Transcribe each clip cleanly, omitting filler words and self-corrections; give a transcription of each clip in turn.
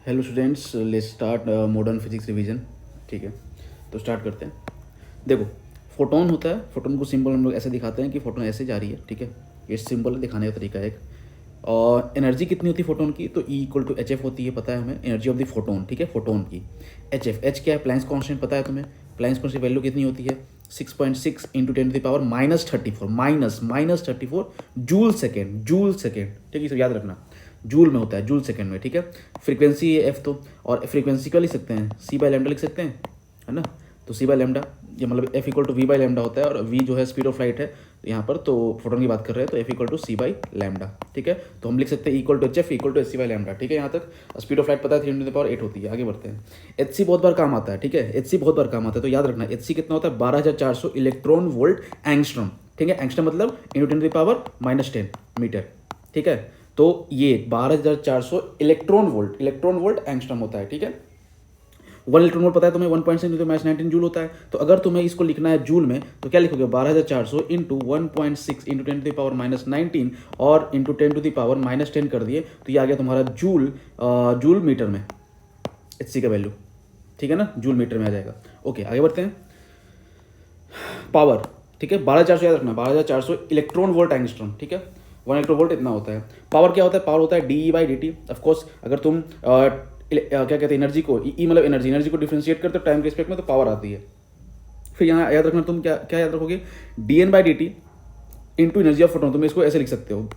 Hello students, let's start modern physics revision. ठीक है, तो स्टार्ट करते हैं। देखो, फोटोन होता है। फोटोन को सिंबल हम लोग ऐसे दिखाते हैं कि फोटोन ऐसे जा रही है। ठीक है, ये सिंबल दिखाने का तरीका है एक। और एनर्जी कितनी होती है फोटोन की, तो E equal to H F होती है, पता है हमें, एनर्जी ऑफ द फोटोन। ठीक है, फोटोन की एच एफ, एच क्या है, प्लैंक्स कॉन्स्टेंट पता है तुम्हें। प्लैंक्स कॉन्स्टेंट वैल्यू कितनी होती है, 6.6 into 10⁻³ -34 -34 joule second. Joule second, ठीक है, सब याद रखना, जूल में होता है, जूल सेकंड में। ठीक है, फ्रीक्वेंसी है एफ, तो और फ्रीक्वेंसी का लिख सकते हैं, सी बाई लैम्डा लिख सकते हैं, है ना। तो सी बाई लैम्डा, ये मतलब F equal to V by lambda होता है, और वी जो है स्पीड ऑफ लाइट है यहाँ पर, तो फोटोन की बात कर रहे हैं, तो F equal to C by lambda. ठीक है, तो हम लिख सकते हैं equal to H F equal to H C by lambda. ठीक है, यहाँ तक स्पीड ऑफ लाइट पता है 3⁸ होती है। आगे बढ़ते हैं। एच सी बहुत बार काम आता है। ठीक है, एच सी बहुत बार काम आता है, तो याद रखना एच सी कितना होता है, 12,400 इलेक्ट्रॉन वोल्ट एंगस्ट्रॉम। ठीक है, एंगस्ट्रॉम मतलब इंटू 10⁻⁻10 मीटर। ठीक है, तो ये 12,400 इलेक्ट्रॉन वोल्ट एंगस्ट्रॉम होता है। ठीक है, 1 इलेक्ट्रॉन वोल्ट पता है तुम्हें, 1.6 × 10⁻19 जूल होता है। तो अगर तुम्हें इसको लिखना है जूल में, तो क्या लिखोगे, 12,400 इंटू 1.6 इंटू 10⁻⁻19 और इंटू 10⁻⁻10 कर दिए, तो ये आ गया तुम्हारा जूल, जूल मीटर में एच सी का वैल्यू। ठीक है ना, जूल मीटर में आ जाएगा। ओके, आगे बढ़ते हैं। पावर, ठीक है, 12,400 याद रखना, 12,400 इलेक्ट्रॉन वोल्ट एंगस्ट्रॉम। ठीक है, 1 इलेक्ट्रॉन वोल्ट इतना होता है। पावर क्या होता है, पावर होता है D by D T. Of course अगर तुम क्या कहते हैं, एनर्जी को, ई मतलब एनर्जी को डिफ्रेंशिएट करते हो टाइम के रिस्पेक्ट में, तो पावर आती है। फिर यहाँ याद रखना, तुम क्या क्या याद रखोगे, D N by D T into energy of photon. तुम इसको ऐसे लिख सकते हो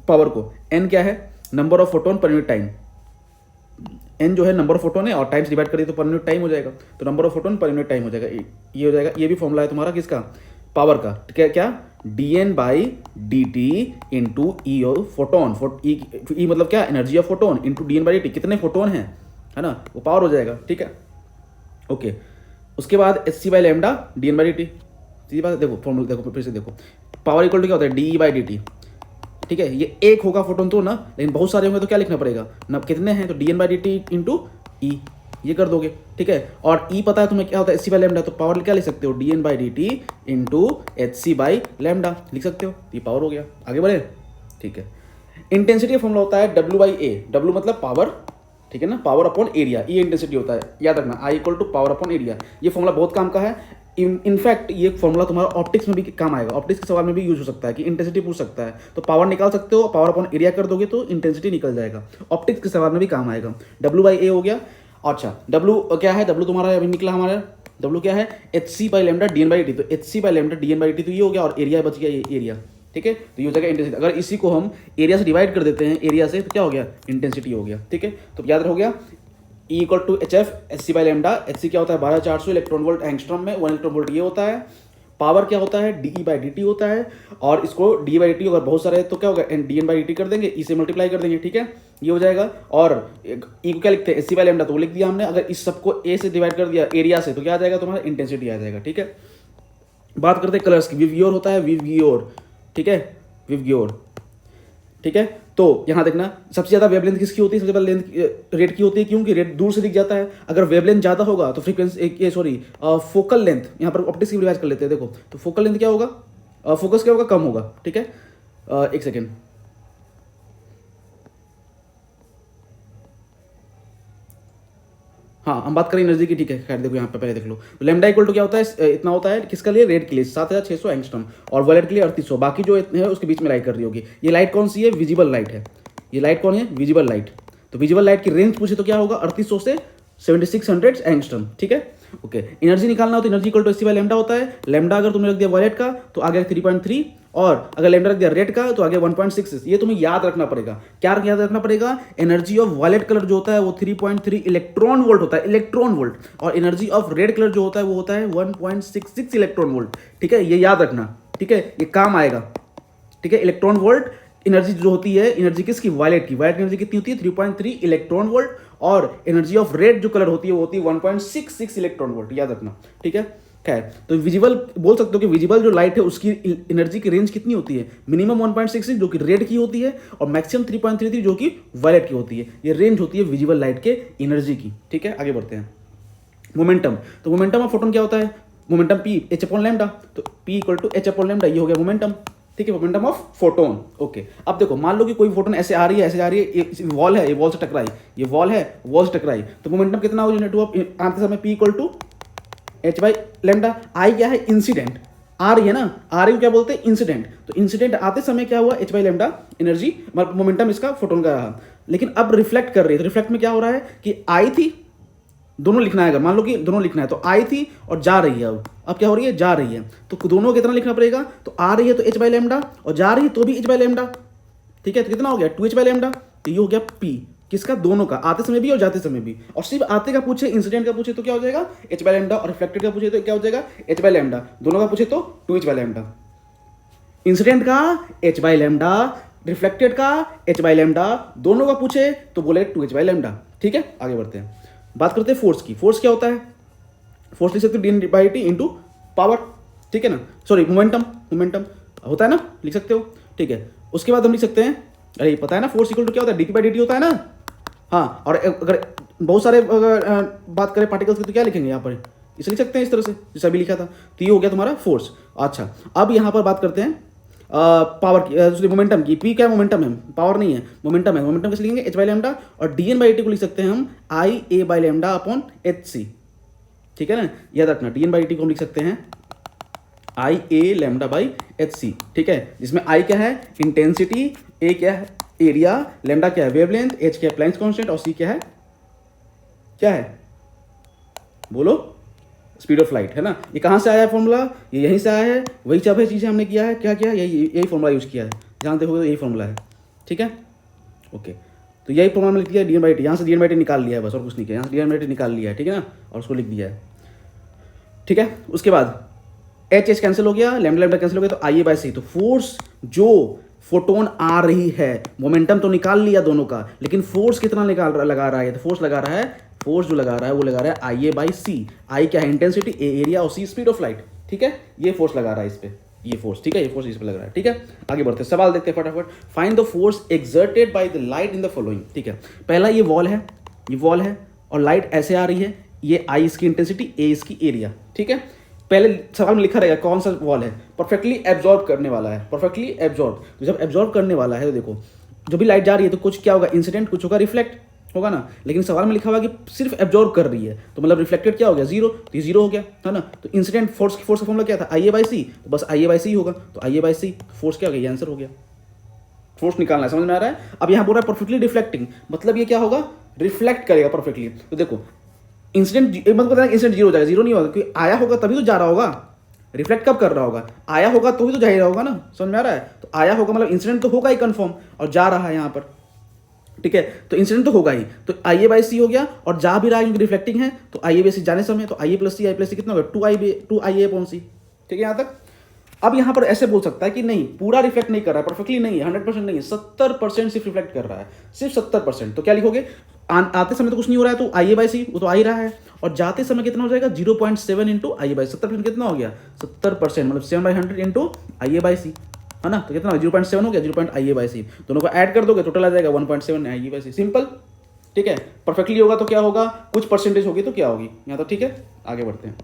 पावर को। एन क्या है, number of photon per unit time. N जो है नंबर ऑफ फोटोन है, और टाइम्स डिवाइड करिए तो पर यूनिट टाइम हो जाएगा, तो number of photon per unit time हो जाएगा, ये हो जाएगा। ये भी फॉर्मूला है तुम्हारा किसका, पावर का। क्या क्या, D N by D T into E of photon. E मतलब क्या, energy of photon into D N by D T, कितने फोटोन हैं, है ना, वो पावर हो जाएगा। ठीक है, ओके। उसके बाद H C by lambda D N by D T. सीधी बात है, देखो फॉर्मूला देखो, फिर से देखो, पावर इक्वल टू क्या होता है, डी बाई डी टी। ठीक है, ये एक होगा फोटोन तो ना, लेकिन बहुत सारे होंगे तो क्या लिखना पड़ेगा ना, कितने हैं, तो D N by D T into E, ये कर दोगे। ठीक है, और ई पता है तुम्हें क्या होता है, एच सी बाई लैम्डा, तो पावर क्या लिख सकते हो, D N by D T into H C by lambda लिख सकते हो, ये पावर हो गया। आगे बढ़े, ठीक है। इंटेंसिटी का फॉर्मूला होता है डब्ल्यू बाई ए। डब्ल्यू मतलब पावर, ठीक है ना, पावर अपॉन एरिया, ये इंटेंसिटी होता है, याद रखना, I equal to power upon area. ये फॉर्मूला बहुत काम का है। इनफैक्ट ये फॉर्मूला तुम्हारा ऑप्टिक्स में भी काम आएगा, ऑप्टिक्स के सवाल में भी यूज हो सकता है कि इंटेंसिटी पूछ सकता है, तो पावर निकाल सकते हो, पावर अपॉन एरिया कर दोगे तो इंटेंसिटी निकल जाएगा, ऑप्टिक्स के सवाल में भी काम आएगा। डब्ल्यू बाई ए हो गया। अच्छा, डब्ल्यू क्या है, डब्ल्यू तुम्हारा अभी निकला हमारा, डब्ल्यू क्या है, H C by lambda D N by T. तो H C by lambda D N by T, तो ये हो गया, और एरिया बच गया, ये एरिया। ठीक है, तो ये हो जाएगा इंटेंसिटी। अगर इसी को हम एरिया से डिवाइड कर देते हैं, एरिया से, तो क्या हो गया, इंटेंसिटी हो गया। ठीक है, तो याद हो गया, E equal to H F H C by lambda. H C क्या होता है, 12,400 इलेक्ट्रॉन वोल्ट एंगस्ट्रॉम में, 1 इलेक्ट्रॉन वोल्ट ये होता है। पावर क्या होता है, D E by D T होता है, और इसको डी बाई डी टी अगर बहुत सारे है तो क्या होगा, D N by D T कर देंगे, ई से मल्टीप्लाई कर देंगे। ठीक है, ये हो जाएगा। और ई को क्या लिखते हैं, एच सी बाई लैम्डा, तो वो लिख दिया हमने। अगर इस सबको ए से डिवाइड कर दिया एरिया से, तो क्या आ जाएगा तुम्हारा, इंटेंसिटी आ जाएगा। ठीक है, बात करते हैं कलर्स की। विवग्योर होता है, विवग्योर। ठीक है, विवग्योर। ठीक है, तो यहां देखना, सबसे ज्यादा वेवलेंथ किसकी होती है, सबसे ज्यादा लेंथ रेड की होती है, क्योंकि रेड दूर से दिख जाता है। अगर वेवलेंथ ज्यादा होगा तो फ्रीक्वेंसी, सॉरी, फोकल लेंथ, यहां पर ऑप्टिक्स की रिवाइज कर लेते हैं। देखो, तो फोकल लेंथ क्या होगा, फोकस क्या होगा, कम होगा। ठीक है, एक सेकेंड, हाँ हम बात करें एनर्जी की। ठीक है, खैर देखो यहाँ पे पहले देख लो, लैम्डा इक्वल टू क्या होता है, इतना होता है किसका लिए, रेड के लिए 7,600 एंगस्ट्रॉम, और वायलेट के लिए 3,800। बाकी जो है उसके बीच में लाइट कर रही होगी। ये लाइट कौन सी है, विजिबल लाइट है। ये लाइट कौन है, विजिबल लाइट। तो विजिबल लाइट की रेंज पूछे तो क्या होगा, 3,800 से 7,600 एंगस्ट्रॉम। ठीक है, ओके। एनर्जी निकालना हो तो energy equal to H C by lambda होता है। लैम्डा अगर तुमने रख दिया वायलेट का तो आगे 3.3, और अगर लैम्डा रख दिया रेड का तो आगे 1.66। ये तुम्हें याद रखना पड़ेगा। क्या याद रखना पड़ेगा, एनर्जी ऑफ वायलेट कलर जो होता है वो 3.3 इलेक्ट्रॉन वोल्ट होता है, इलेक्ट्रॉन वोल्ट, और एनर्जी ऑफ रेड कलर जो होता है वो होता है 1.66 इलेक्ट्रॉन वोल्ट। ठीक है, ये याद रखना। ठीक है, ये काम आएगा। ठीक है, इलेक्ट्रॉन वोल्ट एनर्जी जो होती है, एनर्जी किसकी, वायलेट की। वायलेट एनर्जी कितनी होती है, 3.3 इलेक्ट्रॉन वोल्ट, और एनर्जी ऑफ रेड जो कलर होती है वो होती है 1.66 इलेक्ट्रॉन वोल्ट, याद रखना। ठीक है, खैर, तो विजिबल बोल सकते हो कि विजिबल जो लाइट है उसकी एनर्जी की रेंज कितनी होती है, मिनिमम 1.66 जो कि रेड की होती है, और मैक्सिमम 3.33 जो कि वायलेट की होती है। ये रेंज होती है विजिबल लाइट के एनर्जी की। ठीक है, आगे बढ़ते हैं। मोमेंटम, तो मोमेंटम ऑफ फोटोन क्या होता है, momentum P H upon lambda. तो P equal to H upon lambda, ये हो गया मोमेंटम। ठीक है, मोमेंटम ऑफ फोटोन। ओके, अब देखो मान लो कि कोई फोटोन ऐसे आ रही है, ऐसे जा रही है, ये वॉल है, ये वॉल से टकराई, ये वॉल है, वॉल से टकराई, तो मोमेंटम कितना हो जनरेट हुआ आते समय, P equal to H by lambda. I क्या है, इंसिडेंट आ रही है ना, आ रही को क्या बोलते हैं, इंसिडेंट। तो इंसिडेंट आते समय क्या हुआ, H by lambda energy momentum इसका फोटोन का रहा। लेकिन अब रिफ्लेक्ट कर रही है, तो रिफ्लेक्ट में क्या हो रहा है कि आई थी, दोनों लिखना है, अगर मान लो कि दोनों लिखना है तो आई थी और जा रही है, अब क्या हो रही है, जा रही है, तो दोनों कितना लिखना पड़ेगा, तो आ रही है तो एच बाई लेमडा और जा रही है तो भी एच बाई लेमडा, ठीक है, तो कितना हो गया 2h बाई लेमडा। तो ये हो गया पी, किसका, दोनों का, आते समय भी और जाते समय भी। और सिर्फ आते का पूछे, इंसिडेंट का पूछे तो क्या हो जाएगा एच बाई लेमडा, और रिफ्लेक्टेड का पूछे तो क्या हो जाएगा एच बाई लेमडा, दोनों का पूछे तो 2h बाई लेमडा। इंसिडेंट का एच बाई लेमडा, रिफ्लेक्टेड का एच बाई लेमडा, दोनों का पूछे तो बोले 2h बाई लेमडा। ठीक है, आगे बढ़ते हैं, बात करते हैं फोर्स की। फोर्स क्या होता है, फोर्स लिख सकते हो D by T into power, ठीक है ना, सॉरी मोमेंटम, मोमेंटम होता है ना, लिख सकते हो, ठीक है। उसके बाद हम लिख सकते हैं, अरे पता है ना फोर्स इक्वल टू क्या होता है, डी बाई डी टी होता है ना, हाँ। और अगर बहुत सारे बात करें पार्टिकल्स की तो क्या लिखेंगे यहाँ पर, इसे लिख सकते हैं इस तरह से जैसे अभी लिखा था। तो ये हो गया तुम्हारा फोर्स। अच्छा, अब यहाँ पर बात करते हैं पावर की, दूसरी मोमेंटम की। पी क्या है, मोमेंटम है, पावर नहीं है, मोमेंटम है। मोमेंटम कैसे लिखेंगे, एच बाई लेमडा, और डी एन बाई टी को लिख सकते हैं हम I A by lambda upon H C, ठीक है ना, याद रखना। डी एन बाई टी को हम लिख सकते हैं आई ए लेमडा बाई एच सी, ठीक है, जिसमें आई क्या है, इंटेंसिटी, ए क्या है, एरिया, लेमडा क्या है, वेवलेंथ, एच क्या है, प्लैंक्स कांस्टेंट, और सी क्या है, क्या है, बोलो, स्पीड ऑफ लाइट, है ना। ये कहाँ से आया है फॉर्मूला, ये यहीं से आया है, वही सब है चीज़ें हमने किया है, क्या किया, यही फॉर्मूला यूज़ किया है, जानते हो यही फॉर्मूला है, ठीक है। ओके, तो यही फॉर्मूला में लिख दिया डी एन बाई टी, यहाँ से डी एन बाई टी निकाल लिया है बस, और कुछ नहीं किया, यहाँ से डी एन बाई टी निकाल लिया है, ठीक है ना, और उसको लिख दिया है, ठीक है। उसके बाद एच एच कैंसिल हो गया, लैम्डा लैम्डा कैंसिल हो गया, तो आई ए बाई सी। तो फोर्स जो फोटोन आ रही है, मोमेंटम तो निकाल लिया दोनों का, लेकिन फोर्स कितना लगा रहा है, तो फोर्स लगा रहा है, फोर्स जो लगा रहा है वो लगा रहा है आई ए बाई सी। आई क्या है, इंटेंसिटी, ए एरिया, और सी स्पीड ऑफ लाइट, ठीक है। ये फोर्स लगा रहा है इस पे, ये फोर्स, ठीक है, ये फोर्स इस पे लग रहा है, ठीक है। आगे बढ़ते हैं, सवाल देखते हैं फटाफट। Find the force exerted by the light in the following, ठीक है। पहला ये वॉल है, ये वॉल है और लाइट ऐसे आ रही है, ये आई इसकी इंटेंसिटी, ए इसकी एरिया, ठीक है। पहले सवाल में लिखा रहेगा कौन सा वॉल है, परफेक्टली एब्जॉर्ब करने वाला है, परफेक्टली एब्जॉर्ब। तो जब एब्जॉर्ब करने वाला है तो देखो जो भी लाइट जा रही है तो कुछ क्या होगा, इंसिडेंट, कुछ होगा रिफ्लेक्ट होगा ना। लेकिन सवाल में लिखा हुआ कि सिर्फ एब्जॉर्ब कर रही है, तो मतलब रिफ्लेक्टेड क्या हो गया, जीरो, तो ये जीरो हो गया, है ना। तो इंसिडेंट फोर्स का फॉर्मूला क्या था, आई ए बाई सी, तो बस आई ए बाई सी होगा, तो I A by C, force क्या हो गया, ये आंसर हो गया। फोर्स निकालना है, समझ में आ रहा है। अब यहाँ बोल रहा है परफेक्टली रिफ्लेक्टिंग, मतलब ये क्या होगा, रिफ्लेक्ट करेगा परफेक्टली। तो देखो इंसिडेंट, मतलब पता है इंसिडेंट जीरो हो जाएगा, जीरो नहीं होगा क्योंकि आया होगा तभी तो जा रहा होगा, रिफ्लेक्ट कब कर रहा होगा, आया होगा तो भी तो जा ही रहा होगा ना, समझ में आ रहा है। तो आया होगा मतलब इंसिडेंट तो होगा ही कंफर्म, और जा रहा है यहाँ पर, ठीक है, तो इंसिडेंट तो होगा ही। तो आई ए बाई सी हो गया, और जा भी रहा है क्योंकि रिफ्लेक्टिंग है, तो आई ए बाई सी जाने समय, तो आई ए प्लस सी कितना होगा, टू आई ए अपॉन सी, ठीक है यहाँ तक। अब यहाँ पर ऐसे बोल सकता है कि नहीं पूरा रिफ्लेक्ट नहीं कर रहा है, परफेक्टली नहीं है, 100% नहीं है, 70% सिर्फ रिफ्लेक्ट कर रहा है, सिर्फ 70%। तो क्या लिखोगे, आते समय तो कुछ नहीं हो रहा है तो आई ए बाई सी, वो तो आ ही रहा है, और जाते समय कितना हो जाएगा 0.7 इंटू आई ए बाई, 70% कितना हो गया 70%, मतलब 7/100 into I A by C, है ना। तो कितना 0.7 हो गया, 0. आई ए बाई सी, दोनों को ऐड कर दोगे टोटल आ जाएगा 1.7 आई ए बाई सी, सिंपल, ठीक है। परफेक्टली होगा तो क्या होगा, कुछ परसेंटेज होगी तो क्या होगी यहाँ, तो ठीक है। आगे बढ़ते हैं,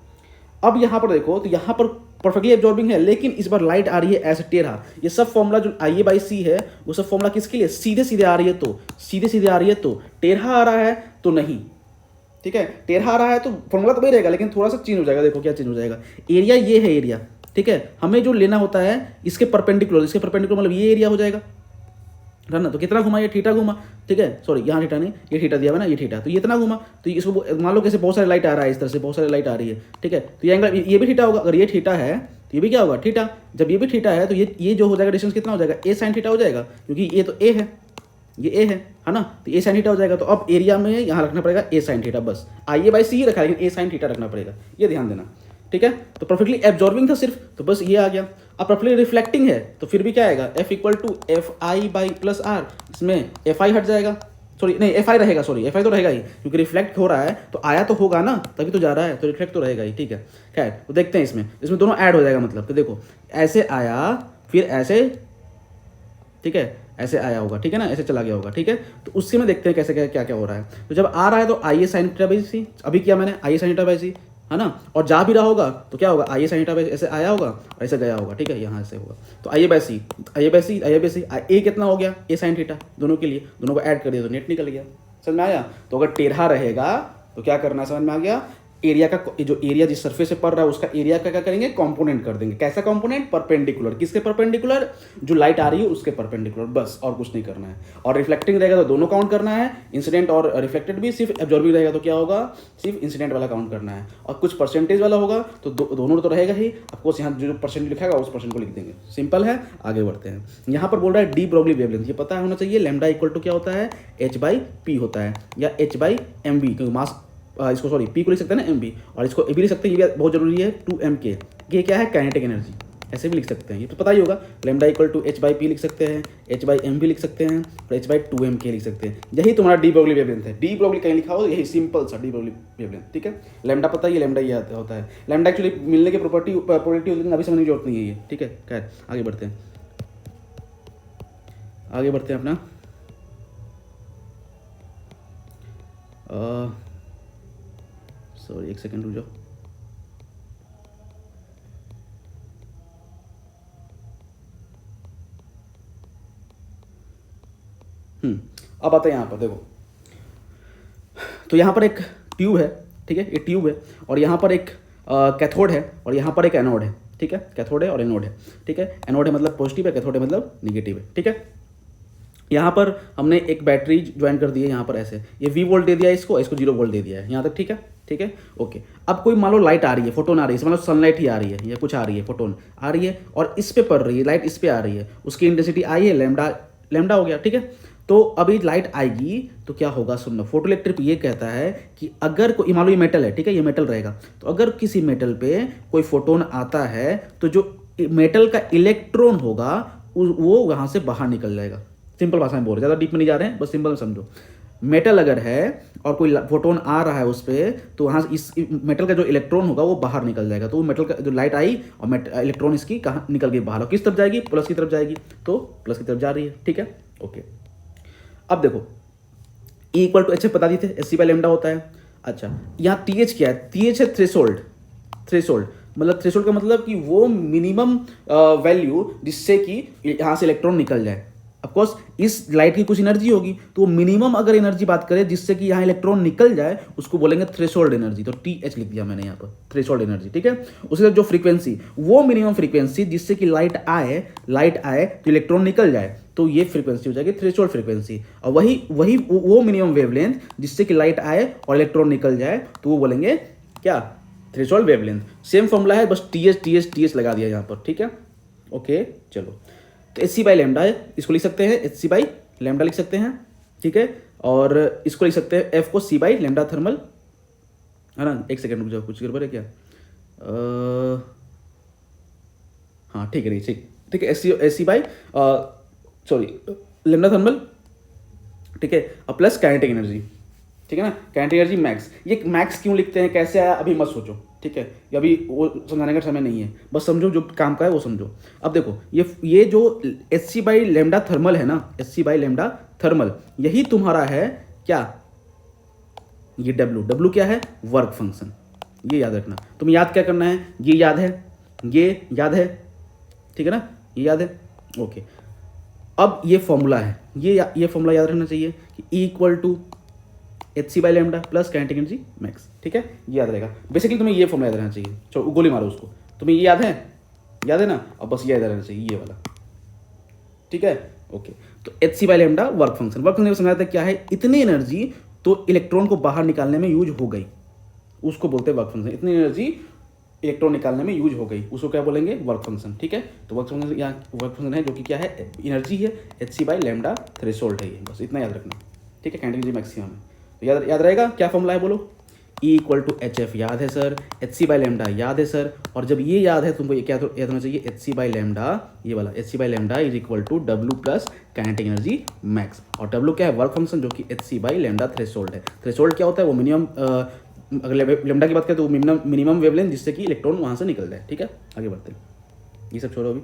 अब यहाँ पर देखो, तो यहाँ पर परफेक्टली एब्जॉर्बिंग है, लेकिन इस बार लाइट आ रही है ऐसे टेढ़ा। ये सब फॉर्मूला जो आई ए बाई सी है वो सब फॉर्मूला किसके लिए, सीधे सीधे आ रही है तो, सीधे सीधे आ रही है तो, टेढ़ा आ रहा है तो नहीं, ठीक है। टेढ़ा आ रहा है तो फॉर्मूला तो वही रहेगा, लेकिन थोड़ा सा चेंज हो जाएगा। देखो क्या चेंज हो जाएगा, एरिया ये है एरिया, ठीक है, हमें जो लेना होता है इसके परपेंडिकुलर, इसके परपेंडिकुलर मतलब ये एरिया हो जाएगा, है ना। तो कितना घुमा, ये थीटा घुमा, ठीक है, सॉरी यहाँ थीटा नहीं, ये थीटा दिया हुआ ना, ये थीटा, तो ये इतना घुमा। तो इसको मान लो कैसे बहुत सारे लाइट आ रहा है, इस तरह से बहुत सारे लाइट आ रही है, ठीक है। तो ये एंगल, ये भी थीटा होगा, अगर ये थीटा है तो ये भी क्या होगा, थीटा। जब ये भी थीटा है तो ये जो हो जाएगा डिस्टेंस कितना हो जाएगा, ए साइन थीटा हो जाएगा, क्योंकि ये तो ए है, ये ए है ना, तो ए साइन थीटा हो जाएगा। तो अब एरिया में यहाँ रखना पड़ेगा ए साइन थीटा, बस आई ए बाई सी ही रखा है लेकिन ए साइन थीटा रखना पड़ेगा, ये ध्यान देना, ठीक है। तो परफेक्टली एब्जॉर्बिंग था सिर्फ, तो बस ये आ गया। अब परफेक्टली रिफ्लेक्टिंग है तो फिर भी क्या आएगा, F equal to F I by plus R, इसमें एफ आई हट जाएगा, सॉरी नहीं एफ आई रहेगा, सॉरी एफ आई तो रहेगा ही, क्योंकि रिफ्लेक्ट हो रहा है तो आया तो होगा ना, तभी तो जा रहा है, तो रिफ्लेक्ट तो रहेगा ही, ठीक है। खैर तो देखते हैं इसमें दोनों ऐड हो जाएगा, मतलब तो देखो ऐसे आया फिर ऐसे, ठीक है, ऐसे आया होगा, ठीक है ना, ऐसे चला गया होगा, ठीक है। तो उससे में देखते हैं कैसे क्या क्या क्या हो रहा है। तो जब आ रहा है तो I A sine theta by सी, अभी किया मैंने आई ए साइन थीटा बाई सी, है ना, और जा भी रहा होगा तो क्या होगा, आई ए साइन थीटा ऐसे आया होगा और ऐसे गया होगा, ठीक है, यहाँ ऐसे होगा, तो I A by C, I A by C, I A by C, A कितना हो गया, ए साइन थीटा, दोनों के लिए, दोनों को ऐड कर दिया तो नेट निकल गया। समझ में आया? तो अगर टेढ़ा रहेगा तो क्या करना है, समझ में आ गया, एरिया का जो एरिया जिस सरफेस से पड़ रहा है उसका एरिया का क्या करेंगे, कंपोनेंट कर देंगे। कैसा कंपोनेंट, परपेंडिकुलर, किसके परपेंडिकुलर, जो लाइट आ रही है उसके परपेंडिकुलर, बस और कुछ नहीं करना है। और रिफ्लेक्टिंग रहेगा तो दोनों काउंट करना है, इंसिडेंट और रिफ्लेक्टेड भी, सिर्फ एब्जॉर्बिंग रहेगा तो क्या होगा, सिर्फ इंसिडेंट वाला काउंट करना है। और कुछ परसेंटेज वाला होगा तो दोनों तो रहेगा ही, ऑफकोर्स यहाँ जो परसेंट लिखा उस परसेंट को लिख देंगे, सिंपल है। आगे बढ़ते हैं, यहाँ पर बोल रहा है डी ब्रोगली वेवलेंथ, ये पता होना चाहिए, लैम्डा इक्वल टू क्या होता है, एच बाई पी होता है, या एच बाई एम बी, क्योंकि मास इसको सॉरी पी को लिख सकते हैं ना एम बी, और इसको ए भी लिख सकते हैं, ये भी बहुत जरूरी है, 2m के, ये क्या है, काइनेटिक एनर्जी, ऐसे भी लिख सकते हैं, ये तो पता ही होगा। Lambda equal to H by P लिख सकते हैं, एच बाई एम भी लिख सकते हैं, और एच बाई 2m के लिख सकते हैं। यही तुम्हारा डी ब्रोगली वेवलेंथ है। डी ब्रोगली कहीं लिखा हो, यही सिंपल सा डी ब्रोगली वेवलेंथ, ठीक है। लैम्डा पता ही, लैम्डा ये होता है, लैम्डा एक्चुअली मिलने की प्रॉपर्टी होती है, अभी समझने की जरूरत नहीं है ये, ठीक है। खैर आगे बढ़ते हैं, आगे बढ़ते हैं अपना सॉरी एक सेकंड रुक जाओ। अब आते हैं यहाँ पर, देखो तो यहाँ पर एक ट्यूब है, ठीक है, ये ट्यूब है, और यहाँ पर एक कैथोड है, और यहाँ पर एक एनोड है, ठीक है, कैथोड है और एनोड है, ठीक है। एनोड है मतलब पॉजिटिव है, कैथोड है मतलब निगेटिव है, ठीक है। यहाँ पर हमने एक बैटरी ज्वाइन कर दी है, यहाँ पर ऐसे ये V वोल्ट दे दिया है, इसको 0 वोल्ट दे दिया है, यहाँ तक ठीक है, ठीक है, ओके। अब कोई मान लो लाइट आ रही है, फोटोन आ रही है, मतलब सनलाइट ही आ रही है या कुछ आ रही है, फोटोन आ रही है और इस पे पड़ रही है, लाइट इस पे आ रही है, उसकी इंटेंसिटी आई है लैम्डा, लैम्डा हो गया, ठीक है। तो अभी लाइट आएगी तो क्या होगा, सुनना, फोटोइलेक्ट्रिक ये कहता है कि अगर कोई, मान लो ये मेटल है, ठीक है, ये मेटल रहेगा, तो अगर किसी मेटल पे कोई फोटोन आता है तो जो मेटल का इलेक्ट्रॉन होगा वो वहाँ से बाहर निकल जाएगा। सिंपल भाषा में बोल रहे, ज़्यादा डीप में नहीं जा रहे हैं, बस सिंपल में समझो। मेटल अगर है और कोई फोटोन आ रहा है उस पर, तो वहाँ इस मेटल का जो इलेक्ट्रॉन होगा वो बाहर निकल जाएगा, तो वो मेटल का जो लाइट आई और इलेक्ट्रॉन इसकी कहाँ निकल गई बाहर, और किस तरफ जाएगी, प्लस की तरफ जाएगी, तो प्लस की तरफ जा रही है, ठीक है, ओके। अब देखो E इक्वल टू एच बता दी थे, एच सी बाई लैम्डा होता है। अच्छा यहाँ टी एच क्या है, टी एच है थ्रेशोल्ड, थ्रेशोल्ड मतलब थ्रेशोल्ड का मतलब कि वो मिनिमम वैल्यू जिससे कि यहाँ से इलेक्ट्रॉन निकल जाए। ऑफकोर्स इस लाइट की कुछ एनर्जी होगी, तो वो मिनिमम अगर एनर्जी बात करें जिससे कि यहाँ इलेक्ट्रॉन निकल जाए, उसको बोलेंगे थ्रेशोल्ड एनर्जी, तो टी एच लिख दिया मैंने यहाँ पर, थ्रेशोल्ड एनर्जी, ठीक है। उसी तरह जो फ्रीक्वेंसी, वो मिनिमम फ्रीक्वेंसी जिससे कि लाइट आए तो इलेक्ट्रॉन निकल जाए, तो ये फ्रीक्वेंसी हो जाएगी थ्रेशोल्ड फ्रीक्वेंसी। और वही वो मिनिमम वेवलेंथ जिससे कि लाइट आए और इलेक्ट्रॉन निकल जाए, तो वो बोलेंगे क्या, थ्रेशोल्ड वेवलेंथ। सेम फॉर्मूला है, बस टी एच लगा दिया यहाँ पर, ठीक है, ओके। चलो तो एच सी बाई लैम्डा है, इसको लिख सकते हैं एच सी बाई लैम्डा लिख सकते हैं, ठीक है। और इसको लिख सकते हैं एफ को सी बाई लैम्डा थर्मल, है ना। एक सेकंड रुक जाओ, कुछ गड़बड़ है क्या, हाँ ठीक है, ठीक है, H C by sorry lambda thermal, ठीक है, और प्लस काइनेटिक एनर्जी, ठीक है ना, काइनेटिक एनर्जी मैक्स। ये मैक्स क्यों लिखते हैं, कैसे आया, अभी मत सोचो, ठीक है, अभी वो समझाने का समय नहीं है, बस समझो जो काम का है वो समझो। अब देखो ये जो H C by lambda thermal है ना, H C by lambda thermal, यही तुम्हारा है क्या, ये डब्ल्यू क्या है, वर्क फंक्शन, ये याद रखना। तुम्हें याद क्या करना है, ये याद है, ठीक है ना, ये याद है, ओके। अब ये फॉर्मूला है, ये फॉर्मूला याद रखना चाहिए कि E equal to H C by lambda plus kinetic energy max, ठीक है, ये याद रहेगा। बेसिकली तुम्हें ये फॉर्मूला याद रहना चाहिए, चलो गोली मारो उसको, तुम्हें ये याद है ना, अब बस ये याद रहना चाहिए, ये वाला, ठीक है, ओके। तो H C by lambda work function समझाता है क्या है, इतनी एनर्जी तो इलेक्ट्रॉन को बाहर निकालने में यूज हो गई, उसको बोलते हैं वर्क फंक्शन। इतनी एनर्जी इलेक्ट्रॉन निकालने में यूज हो गई, उसको क्या बोलेंगे, वर्क फंक्शन, ठीक है। तो वर्क फंक्शन यहाँ वर्क फंक्शन है जो कि क्या है, एनर्जी है, H C by lambda threshold है, ये बस इतना याद रखना, ठीक है, काइनेटिक एनर्जी मैक्सिमम है। तो याद रहेगा क्या फॉर्मूला है, बोलो, E equal to H F याद है sir, H C by lambda याद है सर, और जब ये याद है तुमको ये क्या याद होना चाहिए, एच सी बाई लैम्डा, ये वाला H C by lambda is equal to W plus kinetic energy max, और डब्ल्यू क्या है, वर्क फंक्शन, जो कि H C by lambda threshold है। थ्रेशोल्ड क्या होता है, वो मिनिमम, अगर लैम्डा की बात करें तो मिनिमम वेवलेंथ जिससे कि इलेक्ट्रॉन वहाँ से निकल जाए, ठीक है। आगे बढ़ते हैं, ये सब छोड़ो अभी,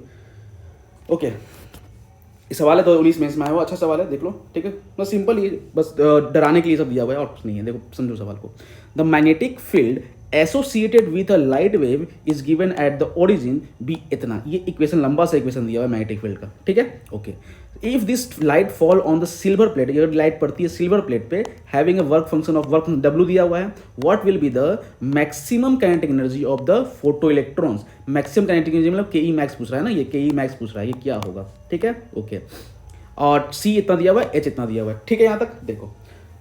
ओके। ये सवाल है तो 19 में इसमें आया हुआ, अच्छा सवाल है, देख लो, ठीक है, बस सिंपल, ये बस डराने के लिए सब दिया हुआ है और कुछ नहीं है। देखो समझो सवाल को, the magnetic field associated with a light wave is given at the origin B इतना। ये इक्वेशन लंबा सा इक्वेशन दिया हुआ है मैग्नेटिक फील्ड का, ठीक है। Okay, if this light fall on the silver plate, अगर लाइट पड़ती है सिल्वर प्लेट पे, having a work function of work W दिया हुआ है, what will be the maximum kinetic energy of the photo electrons. Maximum kinetic energy मतलब के E max पूछ रहा है ना, ये के ई मैक्स पूछ रहा है, ये क्या होगा, ठीक है। ओके, और सी इतना दिया हुआ है, एच इतना दिया हुआ है, ठीक है। यहाँ तक देखो,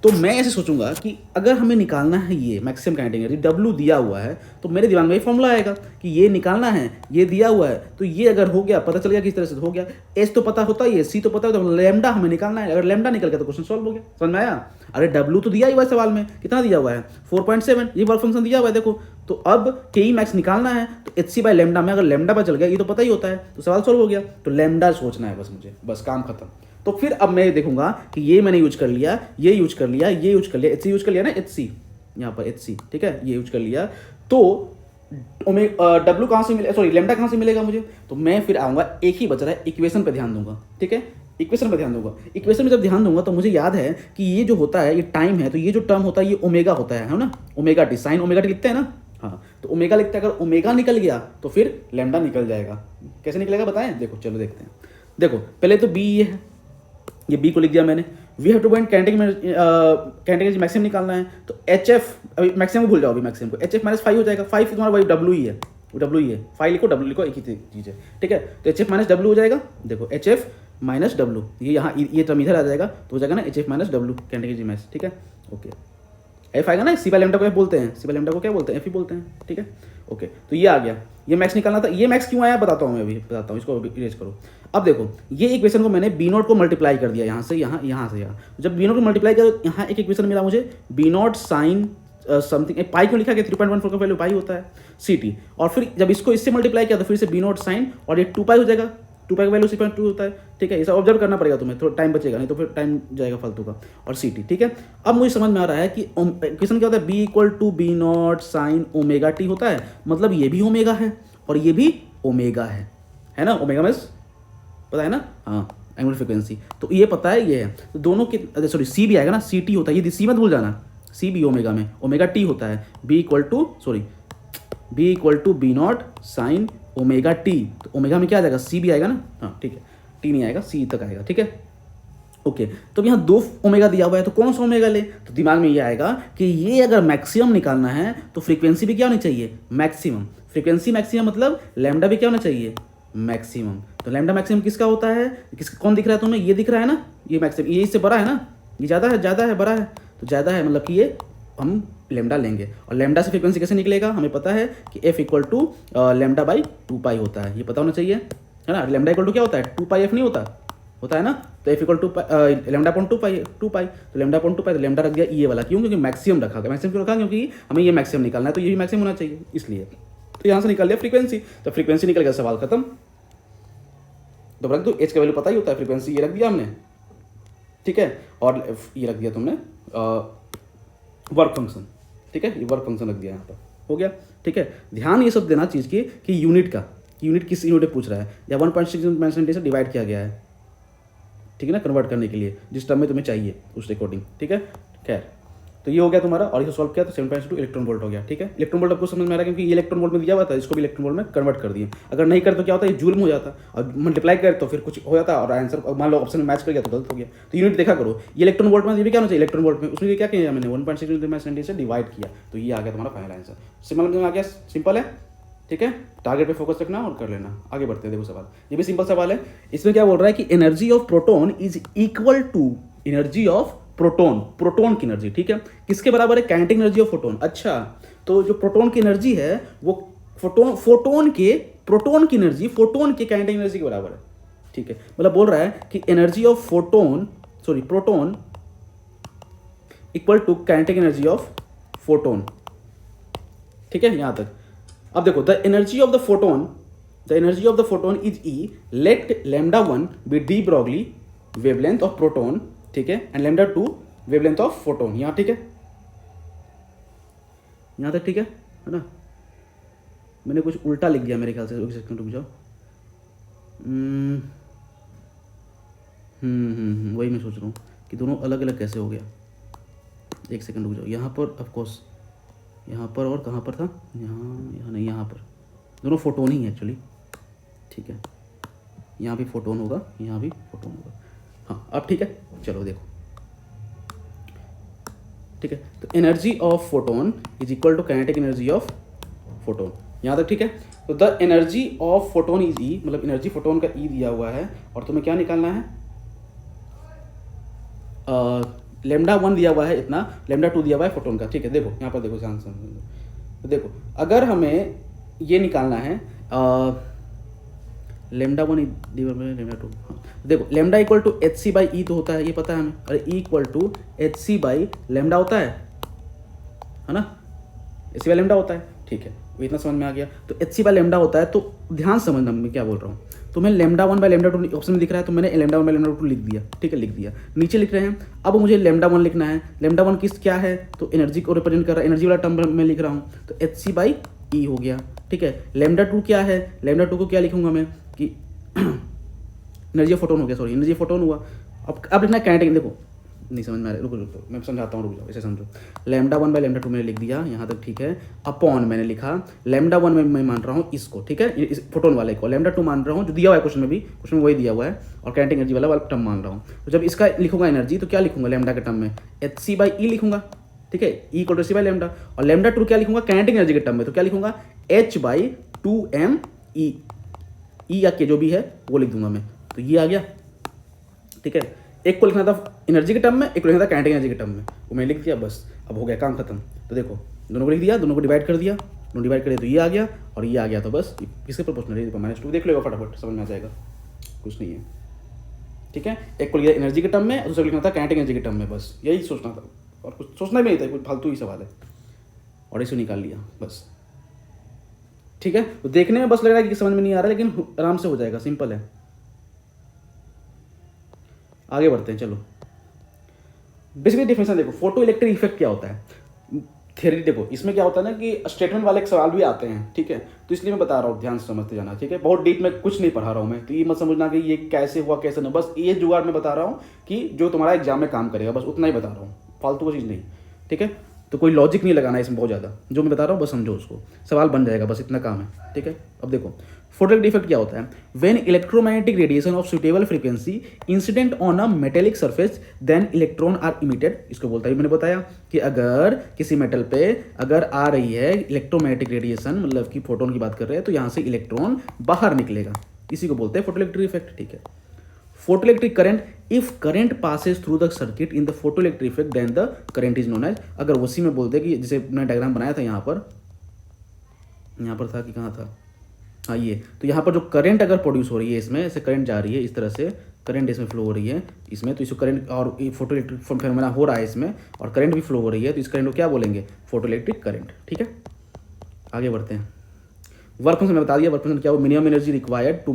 तो मैं ऐसे सोचूंगा कि अगर हमें निकालना है ये मैक्सिमम काइनेटिक एनर्जी, डब्ल्यू दिया हुआ है, तो मेरे दिमाग में ये फॉर्मूला आएगा कि ये निकालना है, ये दिया हुआ है, तो ये अगर हो गया, पता चल गया किस तरह से हो गया, एच तो पता होता ही है, सी तो पता होता है, लैम्डा हमें निकालना है। अगर लैम्डा निकल गया तो क्वेश्चन सॉल्व हो गया, समझ में आया। अरे डब्ल्यू तो दिया ही हुआ है सवाल में, कितना दिया हुआ है 4.7, ये वर्क फंक्शन दिया हुआ है देखो। तो अब के ई मैक्स निकालना है, तो एच सी बाई लैम्डा में अगर लैम्डा पर चल गया, ये तो पता ही होता है, तो सवाल सॉल्व हो गया। तो लैम्डा सोचना है बस मुझे, बस काम खत्म। तो फिर अब मैं देखूंगा कि ये मैंने यूज कर लिया, ये यूज कर लिया, ये यूज कर लिया, एच सी यूज कर लिया ना, एच सी यहाँ पर एच सी, ठीक है, ये यूज कर लिया। तो डब्ल्यू कहाँ से मिले, सॉरी लैम्डा कहाँ से मिलेगा मुझे। तो मैं फिर आऊँगा, एक ही बच रहा है, इक्वेशन पे ध्यान दूंगा, ठीक है। इक्वेशन पे ध्यान दूंगा, इक्वेशन में जब ध्यान दूंगा तो मुझे याद है कि ये जो होता है, ये टाइम है, तो ये जो टर्म होता है ये ओमेगा होता है ना, omega T, sign omega T लिखते हैं ना, हाँ। तो ओमेगा लिखते हैं, अगर ओमेगा निकल गया तो फिर लैम्डा निकल जाएगा। कैसे निकलेगा बताएं, देखो चलो देखते हैं। देखो पहले तो बी ये है, ये बी को लिख दिया मैंने। We have to find kinetic maximum निकालना है, तो एच एफ, अभी मैक्सिमम भूल जाओ, अभी मैक्सिमम को एच एफ माइनस 5 हो जाएगा। 5 तुम्हारा वही डब्ल्यू ही है, वो डब्ल्यू ही है, 5 लिखो डब्ल्यू लिखो, एक ही चीज़ है, ठीक है। तो एच एफ माइनस डब्ल्यू हो जाएगा, देखो एच एफ माइनस डब्ल्यू, ये यहाँ ये टर्म इधर आ जाएगा, तो हो जाएगा ना H F minus W kinetic max, ठीक है। ओके, एफ आएगा ना, सी बाई लैम्डा को एफ बोलते हैं, सी बाई लैम्डा को क्या बोलते हैं, एफ ही बोलते हैं, ठीक है। ओके, तो ये आ गया, ये मैक्स निकालना था। ये मैक्स क्यों आया बताता हूँ मैं, अभी बताता हूँ, इसको इरेज करो। अब देखो, ये इक्वेशन को मैंने बी नॉट को मल्टीप्लाई कर दिया, यहाँ से यहाँ, यहाँ से यहाँ। जब बी नॉट को मल्टीप्लाई किया तो यहाँ एक इक्वेशन मिला मुझे, बी नॉट साइन समथिंग, पाई क्यों लिखा गया, 3.14 का वैल्यू पाई होता है, सी टी। और फिर जब इसको इससे मल्टीप्लाई किया तो फिर से बी नॉट साइन, और ये 2 पाई हो जाएगा, 2 पाई का वैल्यू 6.2 होता है, ठीक है। ये सब ऑब्जर्व करना पड़ेगा तुम्हें, थोड़ा टाइम बचेगा, नहीं तो फिर टाइम जाएगा फालतू का। और सी टी, ठीक है। अब मुझे समझ में आ रहा है कि इक्वेशन क्या होता है, B equal to B nought sine omega T होता है, मतलब ये भी ओमेगा है और ये भी ओमेगा है ना, ओमेगा में पता है ना, हाँ, एंगुलर फ्रीक्वेंसी, तो ये पता है, ये है। तो दोनों के, सॉरी सी भी आएगा ना, सी टी होता है, ये सी मत भूल जाना, सी भी ओमेगा में, ओमेगा टी होता है, B equal to B nought sine omega T, तो ओमेगा में क्या आ जाएगा, सी भी आएगा ना, हाँ ठीक है, टी नहीं आएगा, सी तक आएगा, ठीक है। ओके, तो यहाँ 2 ओमेगा दिया हुआ है, तो कौन सा ओमेगा ले, तो दिमाग में ये आएगा कि ये अगर मैक्सिमम निकालना है तो फ्रीक्वेंसी भी क्या होनी चाहिए, मैक्सिमम। फ्रीक्वेंसी मैक्सिमम मतलब लैम्डा भी क्या होना चाहिए, मैक्सिमम। तो लैम्डा मैक्सिमम किसका होता है, किसका, कौन दिख रहा है तुम्हें, ये दिख रहा है ना, ये मैक्सिमम, ये इससे बड़ा है ना, ये ज़्यादा है बड़ा है, तो ज़्यादा है मतलब कि ये हम लैम्डा लेंगे। और लैम्डा से फ्रीक्वेंसी कैसे निकलेगा, हमें पता है कि F equal to lambda by 2 pi होता है, ये पता होना चाहिए, है ना। लैम्डा इक्वल टू क्या होता है, 2 पाई एफ नहीं होता है ना। तो F equal to lambda upon 2 pi, तो लैम्डा अपॉन 2 पाई, तो लैम्डा रख दिया ये वाला, क्यों, क्योंकि मैक्सिमम रखा गया। मैक्सिमम क्यों रखा, क्योंकि हमें ये मैक्सिमम निकालना है, तो ये भी मैक्सिमम होना चाहिए, इसलिए। तो यहाँ से निकाल लिया फ्रीक्वेंसी, तो फ्रीक्वेंसी निकल गया, सवाल खत्म। तो रख दो, एच का वैल्यू पता ही होता है, फ्रीक्वेंसी ये रख दिया हमने, ठीक है। और ये रख दिया तुमने वर्क फंक्शन, ठीक है, ये वर्क फंक्शन रख दिया यहाँ पर, हो गया, ठीक है। ध्यान ये सब देना चीज़ की कि यूनिट का, यूनिट किस यूनिट में पूछ रहा है, या 1.6 से डिवाइड किया गया है, ठीक है ना, कन्वर्ट करने के लिए जिस टर्म में तुम्हें चाहिए उस अकॉर्डिंग, ठीक है। खैर, तो ये हो गया तुम्हारा, और इसको सॉल्व किया तो 7.2 इलेक्ट्रॉन वोल्ट हो गया, ठीक है। इलेक्ट्रॉन वोल्ट आपको समझ में आ रहा है, क्योंकि ये इलेक्ट्रॉन वोल्ट में दिया हुआ था, इसको भी इलेक्ट्रॉन वोल्ट में कन्वर्ट कर दिए। अगर नहीं कर तो क्या होता है, जूल में हो जाता, और मल्टीप्लाई कर तो फिर कुछ हो जाता, और आंसर मान लो ऑप्शन में मैच कर गया तो गलत हो गया। तो यूनिट देखा करो, ये इलेक्ट्रॉन वोल्ट में, ये भी क्या होना चाहिए इलेक्ट्रॉन वोल्ट में, उसमें क्या किया मैंने 1.6 से डिवाइड किया, तो ये आ गया तुम्हारा फाइनल आंसर। सिंपल आ गया, सिंपल है, ठीक है। टारगेट पे फोकस रखना और कर लेना, आगे बढ़ते हैं। देखो सवाल, ये भी सिंपल सवाल है। इसमें क्या बोल रहा है कि energy of proton is equal to energy of proton, proton की एनर्जी, ठीक है, किसके बराबर है, काइनेटिक एनर्जी ऑफ फोटोन। अच्छा, तो जो प्रोटॉन की एनर्जी है वो फोटोन की एनर्जी फोटोन के काइनेटिक एनर्जी के बराबर है, ठीक है। मतलब बोल रहा है कि energy of proton equal to kinetic energy of photon, ठीक है, यहां तक। अब देखो, the energy of the photon is E, let lambda 1 be de Broglie wavelength of proton, ठीक है, and lambda 2 wavelength of photon, यहां ठीक है, यहां तक ठीक है ना। मैंने कुछ उल्टा लिख दिया मेरे ख्याल से, एक सेकंड रुक जाओ। वही मैं सोच रहा हूँ कि दोनों अलग अलग कैसे हो गया, एक सेकंड रुक जाओ। यहाँ पर ऑफकोर्स यहाँ पर और कहाँ पर था, यहाँ यहाँ नहीं, यहाँ पर दोनों फोटोन ही है एक्चुअली, ठीक है। यहाँ भी फोटोन होगा, यहाँ भी फोटोन होगा। हाँ अब ठीक है, चलो देखो, ठीक है। तो energy of photon is equal to kinetic energy of photon, यहाँ तक ठीक है। तो the energy of photon is E, मतलब एनर्जी फोटोन का ई दिया हुआ है, और तुम्हें क्या निकालना है, लेमडा 1 दिया हुआ है इतना, लेमडा 2 दिया हुआ है फोटोन का, ठीक है। देखो यहाँ पर देखो ध्यान से, तो देखो अगर हमें ये निकालना है लेमडा 1 लेमडा 2, हाँ देखो lambda equal to H C by E तो होता है, ये पता है हमें, अरे E equal to H C by lambda होता है ना, एच सी बाई लेमडा होता है, ठीक है, वो इतना समझ में आ गया। तो एच सी बाई लेमडा होता है, तो ध्यान समझना मैं क्या बोल रहा हूँ। तो मैं लेमडा 1 बाई लेमडा 2 ऑप्शन में दिख रहा है, तो मैंने लेमडा 1 बाई लेमडा 2 लिख दिया, ठीक है, लिख दिया। नीचे लिख रहे हैं, अब मुझे लेमडा 1 लिखना है, लेमडा 1 किस क्या है, तो एनर्जी को रिप्रेजेंट कर रहा है, एनर्जी वाला टर्म में लिख रहा हूँ, तो एच सी बाई ई हो गया, ठीक है। लेमडा 2 क्या है, लेमडा 2 को क्या लिखूंगा मैं कि एनर्जी ऑफ फोटोन हो गया, सॉरी एनर्जी ऑफ फोटोन हुआ। अब लिखना है काइनेटिक, देखो नहीं समझ में आ रहा, रुको रुको मैं समझाता हूँ, रुक जाओ, ऐसे समझो। लेमडा 1 बाई लेमडा 2 मैंने लिख दिया, यहाँ तक ठीक है। अपॉन मैंने लिखा लेमडा 1 में मैं मान रहा हूँ इसको, ठीक है, इस फोटोन वाले को, लेमडा 2 मान रहा हूँ जो दिया हुआ है क्वेश्चन में भी, क्वेश्चन में वही दिया हुआ है, और काइनेटिक एनर्जी वाला टर्म मान रहा हूँ। तो जब इसका लिखूंगा एनर्जी, तो क्या लिखूंगा लेमडा के टर्म में, एच सी बाई ई लिखूंगा, ठीक है, E equal to C by lambda, और लेमडा 2 क्या लिखूंगा काइनेटिक एनर्जी के टर्म में, तो क्या लिखूंगा एच बाई 2m ई, ई या के जो भी है वो लिख दूंगा मैं, तो ये आ गया, ठीक है। एक को लिखना था एनर्जी के टर्म में, एक को लिखना था काइनेटिक एनर्जी के टर्म में, वो मैंने लिख दिया, बस अब हो गया काम खत्म। तो देखो दोनों को लिख दिया, दोनों को डिवाइड कर दिया, दोनों डिवाइड कर दिया, तो ये आ गया और ये आ गया, तो बस किसके प्रोपोर्शनल है, -2 देख लेगा फटाफट, समझ में आ जाएगा, कुछ नहीं है, ठीक है। एक को लिखा एनर्जी के टर्म में, दूसरे को लिखना था काइनेटिक एनर्जी के टर्म में, बस यही सोचना था, और कुछ सोचना भी नहीं था, कुछ फालतू ही सवाल है, और इसे निकाल लिया बस, ठीक है। तो देखने में बस लग रहा है कि समझ में नहीं आ रहा, लेकिन आराम से हो जाएगा, सिंपल है। आगे बढ़ते हैं, चलो। बेसिकली डिफिनेशन देखो, फोटो इलेक्ट्रिक इफेक्ट क्या होता है, थ्योरी देखो, इसमें क्या होता है ना कि स्टेटमेंट वाले एक सवाल भी आते हैं, ठीक है, तो इसलिए मैं बता रहा हूँ, ध्यान से समझते जाना, ठीक है। बहुत डीप में कुछ नहीं पढ़ा रहा हूँ मैं, तो ये मत समझना कि ये कैसे हुआ कैसे ना, बस ये जुगाड़ में बता रहा हूँ कि जो तुम्हारा एग्जाम में काम करेगा, बस उतना ही बता रहा हूँ, फालतू को चीज़ नहीं, ठीक है। तो कोई लॉजिक नहीं लगाना है इसमें बहुत ज़्यादा, जो मैं बता रहा हूँ बस समझो उसको, सवाल बन जाएगा, बस इतना काम है, ठीक है। अब देखो फोटोइलेक्ट्रिक इफेक्ट क्या होता है, when electromagnetic radiation of suitable frequency incident on a metallic surface then electron are emitted, इसको बोलता है, मैंने बताया कि अगर किसी मेटल पे अगर आ रही है इलेक्ट्रोमैग्नेटिक रेडिएशन, मतलब कि फोटोन की बात कर रहे हैं, तो यहाँ से इलेक्ट्रॉन बाहर निकलेगा, इसी को बोलते हैं फोटोइलेक्ट्रिक इफेक्ट, ठीक है। Photoelectric current, if current passes through the circuit in the photoelectric effect then the current is known as, अगर उसी में बोलते कि जैसे मैंने डायग्राम बनाया था यहाँ पर था कि कहाँ था, हाँ ये, तो यहाँ पर जो करंट अगर प्रोड्यूस हो रही है इसमें, ऐसे करंट जा रही है इस तरह से, करंट इसमें फ्लो हो रही है इसमें, तो इसको करंट और फोटोइलेक्ट्रिक फेनोमेना हो रहा है इसमें, और करंट भी फ्लो हो रही है, तो इस करंट को क्या बोलेंगे, फोटोइलेक्ट्रिक करंट, ठीक है। आगे बढ़ते हैं, वर्क फंक्शन में बता दिया, वर्क फंक्शन क्या, वो minimum energy required to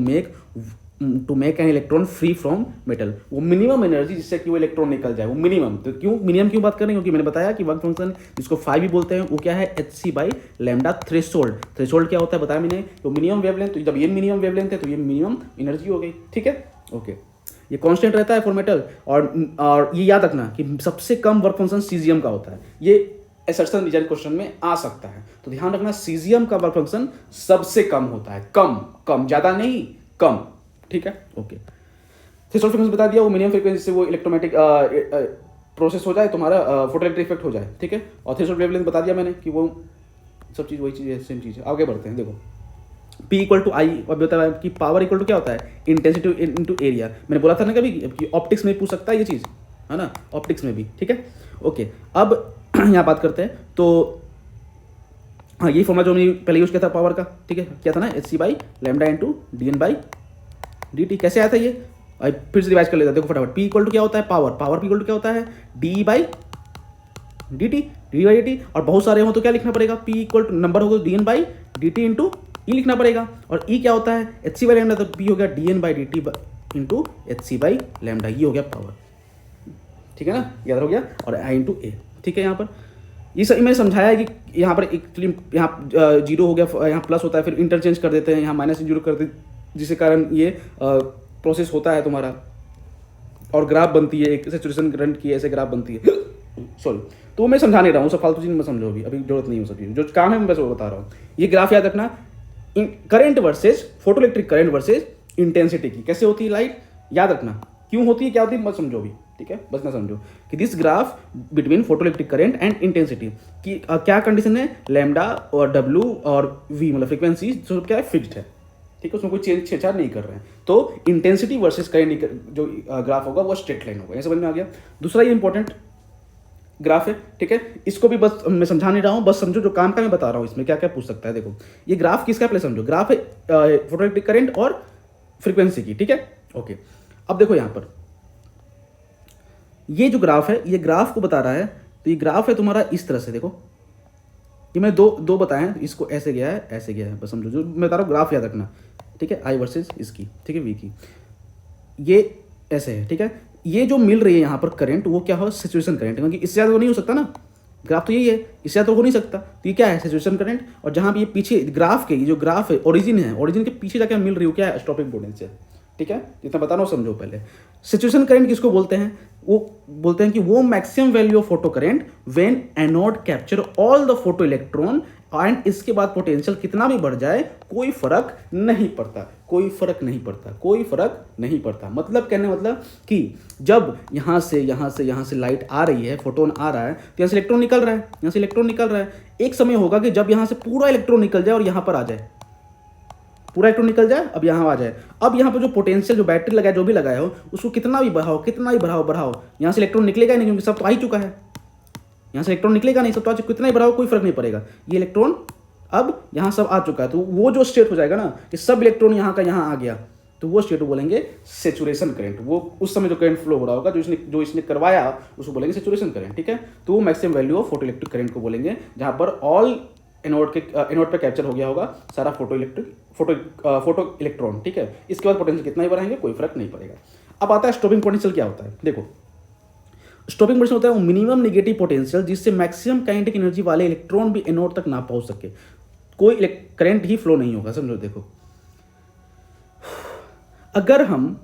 make an electron free from metal, वो मिनिमम एनर्जी जिससे कि वो इलेक्ट्रॉन निकल जाए, वो मिनिमम, तो क्यों मिनिमम क्यों बात कर रहे हैं, क्योंकि मैंने बताया कि वर्क फंक्शन जिसको फाई भी बोलते हैं वो क्या है, H C by lambda threshold, threshold क्या होता है बताया मैंने, तो मिनिमम वेवलेंथ, तो जब ये मिनिमम वेवलेंथ है तो ये मिनिमम एनर्जी हो गई, ठीक है, ओके। ये कांस्टेंट रहता है फॉर मेटल, और ये याद रखना कि सबसे कम वर्क फंक्शन सीजियम का होता है, ये एसर्शन रिजल्ट क्वेश्चन में आ सकता है, तो ध्यान रखना सीजियम का वर्क फंक्शन सबसे कम होता है, कम ज़्यादा नहीं, कम, ठीक है, ओके। थ्रेशोल्ड फ्रीक्वेंसी बता दिया, वो मिनिमम फ्रीक्वेंसी से वो इलेक्ट्रोमैटिक प्रोसेस हो जाए, तुम्हारा फोटोइलेक्ट्रिक इफेक्ट हो जाए, ठीक है। और थ्रेशोल्ड वेवलेंथ बता दिया मैंने कि वो सब चीज़ वही चीज़ है, सेम चीज़ है। आगे बढ़ते हैं, देखो P इक्वल टू आई, अब बताया कि पावर इक्वल टू क्या होता है, इंटेंसिटी इनटू एरिया, मैंने बोला था ना कभी कि ऑप्टिक्स में पूछ सकता है ये चीज़, है ना, ऑप्टिक्स में भी, ठीक है, ओके। अब यहाँ बात करते हैं, तो हाँ यही फॉर्मूला जो हमने पहले यूज़ किया था पावर का, ठीक है, क्या था ना, H C by lambda into D N by D T, कैसे आया था ये, फिर से रिवाइज कर लेता, देखो फटाफट, P इक्वल टू क्या होता है, पावर P इक्वल टू क्या होता है, डी बाई डी टी, और बहुत सारे हो तो क्या लिखना पड़ेगा, P इक्वल टू नंबर होगा D N by D T into E लिखना पड़ेगा, और ई क्या होता है, एच सी बाई लेमडा, तो P हो गया D N by D T into H C by lambda, ये हो गया पावर, ठीक है ना, याद हो गया, और आई इंटू ए, ठीक है। यहाँ पर ये सब मैंने समझाया है कि यहाँ पर एक्चुअली यहाँ जीरो हो गया, यहाँ प्लस होता है, फिर इंटरचेंज कर देते हैं, यहाँ माइनस जीरो कर देते, जिसके कारण ये प्रोसेस होता है तुम्हारा, और ग्राफ बनती है, एक सैचुरेशन करंट की ऐसे ग्राफ बनती है, सॉरी, तो मैं समझा नहीं रहा हूँ, सब फालतू चीज़ में समझो, अभी जरूरत नहीं हो सकती, जो काम है मैं बस वो बता रहा हूँ। ये ग्राफ याद रखना, current versus photo electric current versus intensity की कैसे होती है लाइट, याद रखना क्यों होती है, क्या होती है, मत समझो अभी, ठीक है, बस ना समझो कि this graph between photo electric current and intensity की क्या कंडीशन है, लैम्डा और डब्ल्यू और वी मतलब फ्रीक्वेंसी जो क्या है फिक्स्ड है, ठीक है, उसमें कोई चेंज छेड़छाड़ नहीं कर रहे हैं। तो इंटेंसिटी वर्सेस करंट जो ग्राफ होगा वो स्ट्रेट लाइन होगा, ये समझ में आ गया। दूसरा ये इंपॉर्टेंट ग्राफ है, ठीक है, इसको भी बस मैं समझा नहीं रहा हूँ, बस समझो जो काम का मैं बता रहा हूँ इसमें क्या क्या पूछ सकता है। देखो ये ग्राफ किसका, पहले समझो, ग्राफ है फोटो इलेक्ट्रिक करंट और फ्रीक्वेंसी की, ठीक है, ओके। अब देखो यहाँ पर ये जो ग्राफ है, ये ग्राफ को बता रहा है, तो ये ग्राफ है तुम्हारा इस तरह से, देखो ये मैं दो बताए हैं, इसको ऐसे गया है, ऐसे गया है, बस समझो जो मैं बता रहा हूँ ग्राफ याद रखना, ठीक है, आई वर्सेस इसकी, ठीक है, वी की, ये ऐसे है, ठीक है। ये जो मिल रही है यहाँ पर करंट वो क्या हो, सिचुएशन करंट, क्योंकि इससे ज़्यादा तो नहीं हो सकता ना, ग्राफ तो यही है, इससे ज़्यादा तो हो नहीं सकता, तो ये क्या है, सिचुएशन करंट। और जहाँ भी ये पीछे ग्राफ के, ये जो ग्राफ है ओरिजिन है, ओरिजिन के पीछे जाकर मिल रही हो क्या है, स्टॉपिंग पोटेंशियल, ठीक है, जितना बता रहा हूँ समझो पहले। सिचुएशन करंट किसको बोलते हैं, वो बोलते हैं कि वो maximum value of photo current when anode capture all the photo electron, and इसके बाद पोटेंशियल कितना भी बढ़ जाए कोई फर्क नहीं पड़ता, कोई फर्क नहीं पड़ता, कोई फर्क नहीं पड़ता। मतलब कहने मतलब कि जब यहाँ से लाइट आ रही है, फोटोन आ रहा है, तो यहाँ से इलेक्ट्रॉन निकल रहा है, यहाँ से इलेक्ट्रॉन निकल रहा है, एक समय होगा कि जब यहाँ से पूरा इलेक्ट्रॉन निकल जाए और यहाँ पर आ जाए, पूरा इलेक्ट्रॉन निकल जाए, अब यहाँ आ जाए। अब यहाँ पर जो पोटेंशियल जो बैटरी लगाए, जो भी लगाया हो, उसको कितना भी बढ़ाओ, कितना ही बढ़ाओ, यहाँ से इलेक्ट्रॉन निकलेगा ही नहीं, क्योंकि सब तो आ ही चुका है, यहाँ से इलेक्ट्रॉन निकलेगा नहीं, सब तो आज कितना ही बढ़ाओ कोई फर्क नहीं पड़ेगा, ये इलेक्ट्रॉन अब यहाँ सब आ चुका है, तो वो जो स्टेट हो जाएगा ना कि सब इलेक्ट्रॉन यहाँ का यहाँ आ गया, तो वो स्टेट को बोलेंगे सैचुरेशन करंट। वो उस समय जो करंट फ्लो हो रहा होगा, जो इसने करवाया, उसको बोलेंगे सैचुरेशन करंट, ठीक है। तो वो maximum value of photo electric current को बोलेंगे, जहाँ पर ऑल एनोड पे कैप्चर हो गया होगा सारा फोटो इलेक्ट्रॉन, ठीक है। इसके बाद पोटेंशियल कितना ही बढ़ाएंगे कोई फर्क नहीं पड़ेगा। अब आता है स्टॉपिंग पोटेंशियल क्या होता है। देखो स्टॉपिंग पोटेंशियल होता है वो मिनिमम नेगेटिव पोटेंशियल जिससे मैक्सिमम काइनेटिक एनर्जी वाले इलेक्ट्रॉन भी एनोड तक ना पहुंच सके, कोई करंट ही फ्लो नहीं होगा, समझो। देखो अगर हम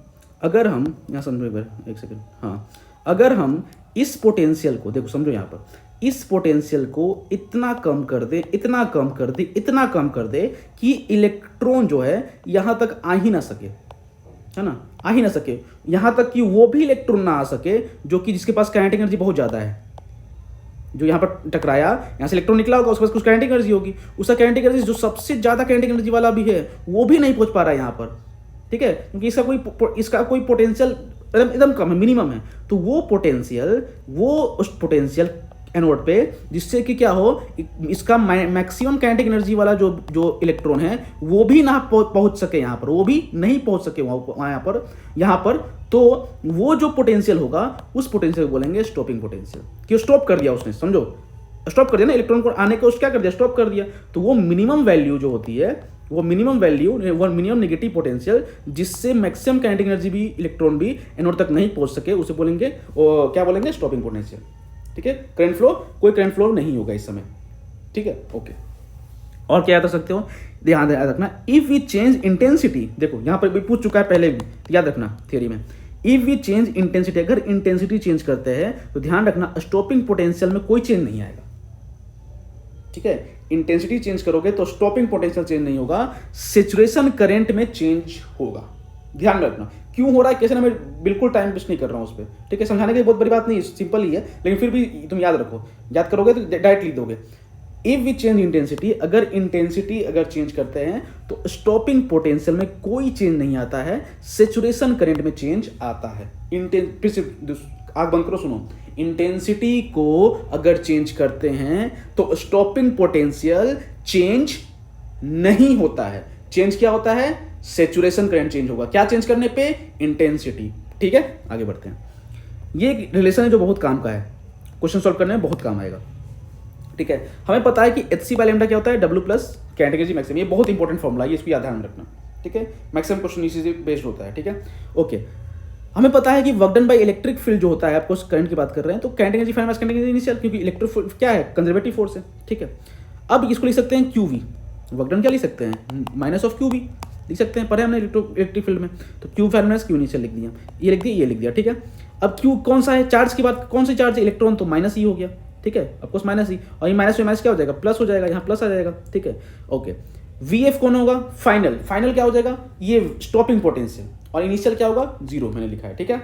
यहाँ समझो एक बार, एक सेकंड, हाँ, अगर हम इस पोटेंशियल को देखो, समझो यहाँ पर इस पोटेंशियल को इतना कम कर दे कि इलेक्ट्रॉन जो है यहाँ तक आ ही ना सके, है ना, आ ही ना सके, यहाँ तक कि वो भी इलेक्ट्रॉन ना आ सके जो कि जिसके पास काइनेटिक एनर्जी बहुत ज़्यादा है, जो यहाँ पर टकराया, यहाँ से इलेक्ट्रॉन निकला होगा, उसके पास कुछ काइनेटिक एनर्जी होगी, उसका काइनेटिक एनर्जी जो सबसे ज़्यादा काइनेटिक एनर्जी वाला भी है वो भी नहीं पहुँच पा रहा है यहाँ पर, ठीक है, क्योंकि इसका कोई पोटेंशियल एकदम कम है, मिनिमम है। तो वो उस पोटेंशियल एनोड पे जिससे कि क्या हो, इसका मैक्सिमम काइनेटिक एनर्जी वाला जो इलेक्ट्रॉन है वो भी ना पहुंच सके यहाँ पर, वो भी नहीं पहुंच सके यहाँ पर तो वो जो पोटेंशियल होगा उस पोटेंशियल को बोलेंगे स्टॉपिंग पोटेंशियल, कि स्टॉप कर दिया उसने, समझो, स्टॉप कर दिया ना, इलेक्ट्रॉन को आने को क्या कर दिया, स्टॉप कर दिया। तो वो मिनिमम वैल्यू जो होती है, वो मिनिमम नेगेटिव पोटेंशियल जिससे मैक्सिमम काइनेटिक एनर्जी भी इलेक्ट्रॉन भी एनोड तक नहीं पहुंच सके, उसे बोलेंगे क्या बोलेंगे, स्टॉपिंग पोटेंशियल, ठीक है। कोई करंट फ्लो नहीं होगा इस समय, ठीक है, ओके। और क्या याद रख सकते हो, ध्यान रखना, इफ वी चेंज इंटेंसिटी, देखो यहाँ पर भी पूछ चुका है पहले भी, याद रखना थियरी में, इफ वी चेंज इंटेंसिटी, अगर इंटेंसिटी चेंज करते हैं तो ध्यान रखना स्टॉपिंग पोटेंशियल में कोई चेंज नहीं आएगा, ठीक है। इंटेंसिटी चेंज करोगे तो स्टॉपिंग पोटेंशियल चेंज नहीं होगा, सैचुरेशन करंट में चेंज होगा, ध्यान रखना। क्यों हो रहा है कैसे ना, मैं बिल्कुल टाइम वेस्ट नहीं कर रहा हूं उस पर, ठीक है, समझाने की बहुत बड़ी बात नहीं, सिंपल ही है, लेकिन फिर भी तुम याद रखो, याद करोगे तो डायरेक्ट लिख दोगे। इफ वी चेंज इंटेंसिटी, अगर इंटेंसिटी चेंज करते हैं तो स्टॉपिंग पोटेंशियल में कोई चेंज नहीं आता है, सैचुरेशन करंट में चेंज आता है। फिर से आग बंद करो, सुनो, इंटेंसिटी को अगर चेंज करते हैं तो स्टॉपिंग पोटेंशियल चेंज नहीं होता है, चेंज क्या होता है, सैचुरेशन करंट चेंज होगा। क्या चेंज करने पे, इंटेंसिटी, ठीक है। आगे बढ़ते हैं, ये एक रिलेशन है जो बहुत काम का है, क्वेश्चन सॉल्व करने में बहुत काम आएगा, ठीक है। हमें पता है कि HC बाय लैम्डा क्या होता है, W plus kinetic energy maximum, ये बहुत इंपॉर्टेंट फॉर्मूला है, इसको याद ध्यान रखना, ठीक है। मैक्सिमम क्वेश्चन इसी से बेस्ड होता है, ठीक है, ओके। हमें पता है कि work done by electric field जो होता है, आपको करंट की बात कर रहे हैं, तो काइनेटिक एनर्जी फाइनल मास काइनेटिक एनर्जी इनिशियल, क्योंकि इलेक्ट्रिक क्या है, कंजर्वेटिव फोर्स है, ठीक है। अब इसको लिख सकते हैं QV, वर्क डन क्या लिख सकते हैं, माइनस ऑफ QV लिख सकते हैं, पढ़े हमने इलेक्ट्रिक फील्ड में, तो Q फाइनल मास Q इनिशियल लिख दिया, ये लिख दिया, ठीक है। अब क्यू कौन सा है, चार्ज की बात, कौन सी चार्ज है, इलेक्ट्रॉन, तो माइनस ई हो गया, ठीक है, ऑफकोर्स माइनस ई, और ये माइनस में माइनस क्या हो जाएगा, प्लस हो जाएगा, यहाँ प्लस आ जाएगा, ठीक है, ओके। वी एफ कौन होगा, फाइनल, फाइनल क्या हो जाएगा, ये स्टॉपिंग पोटेंशियल, और इनिशियल क्या होगा, जीरो मैंने लिखा है, ठीक है,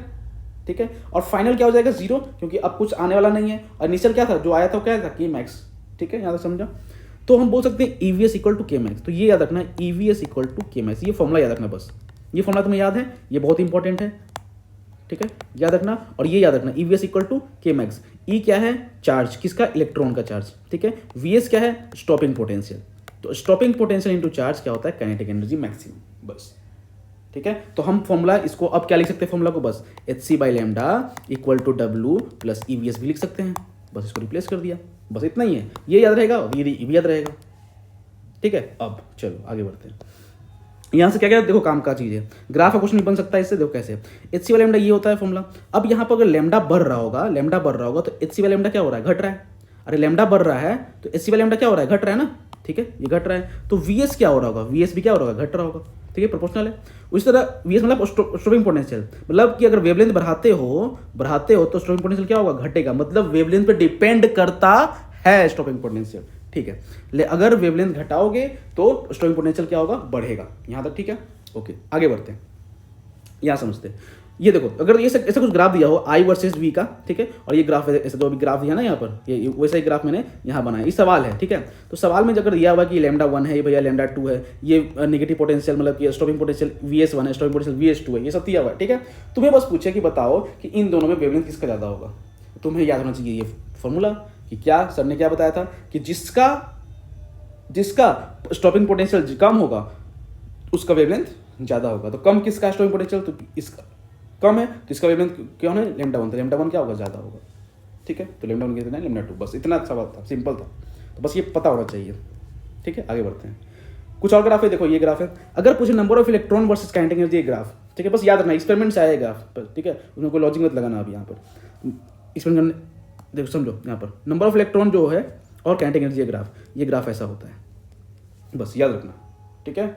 ठीक है, और फाइनल क्या हो जाएगा, जीरो, क्योंकि अब कुछ आने वाला नहीं है, और इनिशियल क्या था, जो आया था वो क्या था, के मैक्स, ठीक है, यहाँ तक समझा। तो हम बोल सकते हैं ईवीएस इक्वल टू के मैक्स, तो ये याद रखना, ईवीएस इक्वल टू के मैक्स, ये फॉर्मूला याद रखना बस, ये फॉर्मूला तुम्हें याद है, ये बहुत इंपॉर्टेंट है, ठीक है, याद रखना, और ये याद रखना, ईवीएस इक्वल टू के मैक्स, ई क्या है, चार्ज, किसका, इलेक्ट्रॉन का चार्ज, ठीक है, वीएस क्या है, स्टॉपिंग पोटेंशियल, तो स्टॉपिंग पोटेंशियल इनटू चार्ज क्या होता है, काइनेटिक एनर्जी मैक्सिमम, बस, ठीक है। तो हम फॉर्मूला इसको अब क्या लिख सकते हैं, फॉर्मूला को बस hc/λ equal to W plus EVS भी लिख सकते हैं, बस इसको रिप्लेस कर दिया, बस इतना ही है, ये याद रहेगा, ये भी याद रहेगा, ठीक है। अब चलो आगे बढ़ते हैं, यहाँ से क्या क्या देखो काम का चीज़ है, ग्राफ का कुछ नहीं बन सकता इससे, देखो कैसे, hc/λ ये होता है फॉर्मूला। अब यहाँ पर अगर लैम्डा बढ़ रहा होगा, लैम्डा बढ़ रहा होगा, तो hc/λ क्या हो रहा है, घट रहा है, अरे लैम्डा बढ़ रहा है तो hc/λ क्या हो रहा है, घट रहा है ना, ठीक है, ये घट रहा है, तो VS क्या हो रहा होगा, VS भी क्या हो रहा होगा, घट रहा होगा, ठीक है, प्रोपोर्शनल है। उसी तरह VS मतलब स्टॉपिंग पोटेंशियल, मतलब कि अगर वेवलेंथ बढ़ाते हो तो स्टॉपिंग पोटेंशियल क्या होगा, घटेगा, मतलब वेवलेंथ पे डिपेंड करता है स्टॉपिंग पोटेंशियल, ठीक है, अगर वेवलेंथ घटाओगे तो स्टॉपिंग पोटेंशियल क्या होगा, बढ़ेगा, यहाँ तक ठीक है, ओके। आगे बढ़ते हैं, यहाँ समझते हैं, ये देखो अगर ये ऐसा कुछ ग्राफ दिया हो I वर्सेस V का, ठीक है, और ये ग्राफ ऐसे जो भी ग्राफ दिया ना यहाँ पर, ये वैसा ही ग्राफ मैंने यहाँ बनाया, ये सवाल है, ठीक है, तो सवाल में अगर दिया हुआ कि λ1 है, ये भैया λ2 है, ये नेगेटिव पोटेंशियल मतलब कि स्टॉपिंग पोटेंशियल VS1 है, स्टॉपिंग पोटेंशियल VS2 है, ये सब दिया हुआ है, ठीक है, तुम्हें बस पूछे कि बताओ कि इन दोनों में वेवलेंथ किसका ज़्यादा होगा, तुम्हें याद होना चाहिए ये फॉर्मूला, कि क्या सर ने क्या बताया था कि जिसका स्टॉपिंग पोटेंशियल कम होगा उसका वेवलेंथ ज़्यादा होगा, तो कम किसका स्टॉपिंग पोटेंशियल, तो इसका कम है, तो इसका वेवलेंथ क्या होना है, λ1, तो λ1 क्या होगा, ज़्यादा होगा, ठीक है, तो λ1 कितना है, λ2, बस इतना सवाल था, सिंपल था, तो बस ये पता होना चाहिए, ठीक है। आगे बढ़ते हैं, कुछ और ग्राफ है, देखो ये ग्राफ है, अगर पूछे number of electron versus kinetic energy, ये ग्राफ, ठीक है, बस याद रखना, एक्सपेरिमेंट से आया ग्राफ, ठीक है, उसमें कोई लॉजिक मत लगाना अभी यहाँ पर, एक्सपेरिमेंट देखो समझो, यहाँ पर नंबर ऑफ इलेक्ट्रॉन जो है और काइनेटिक एनर्जी, ये ग्राफ ऐसा होता है, बस याद रखना, ठीक है,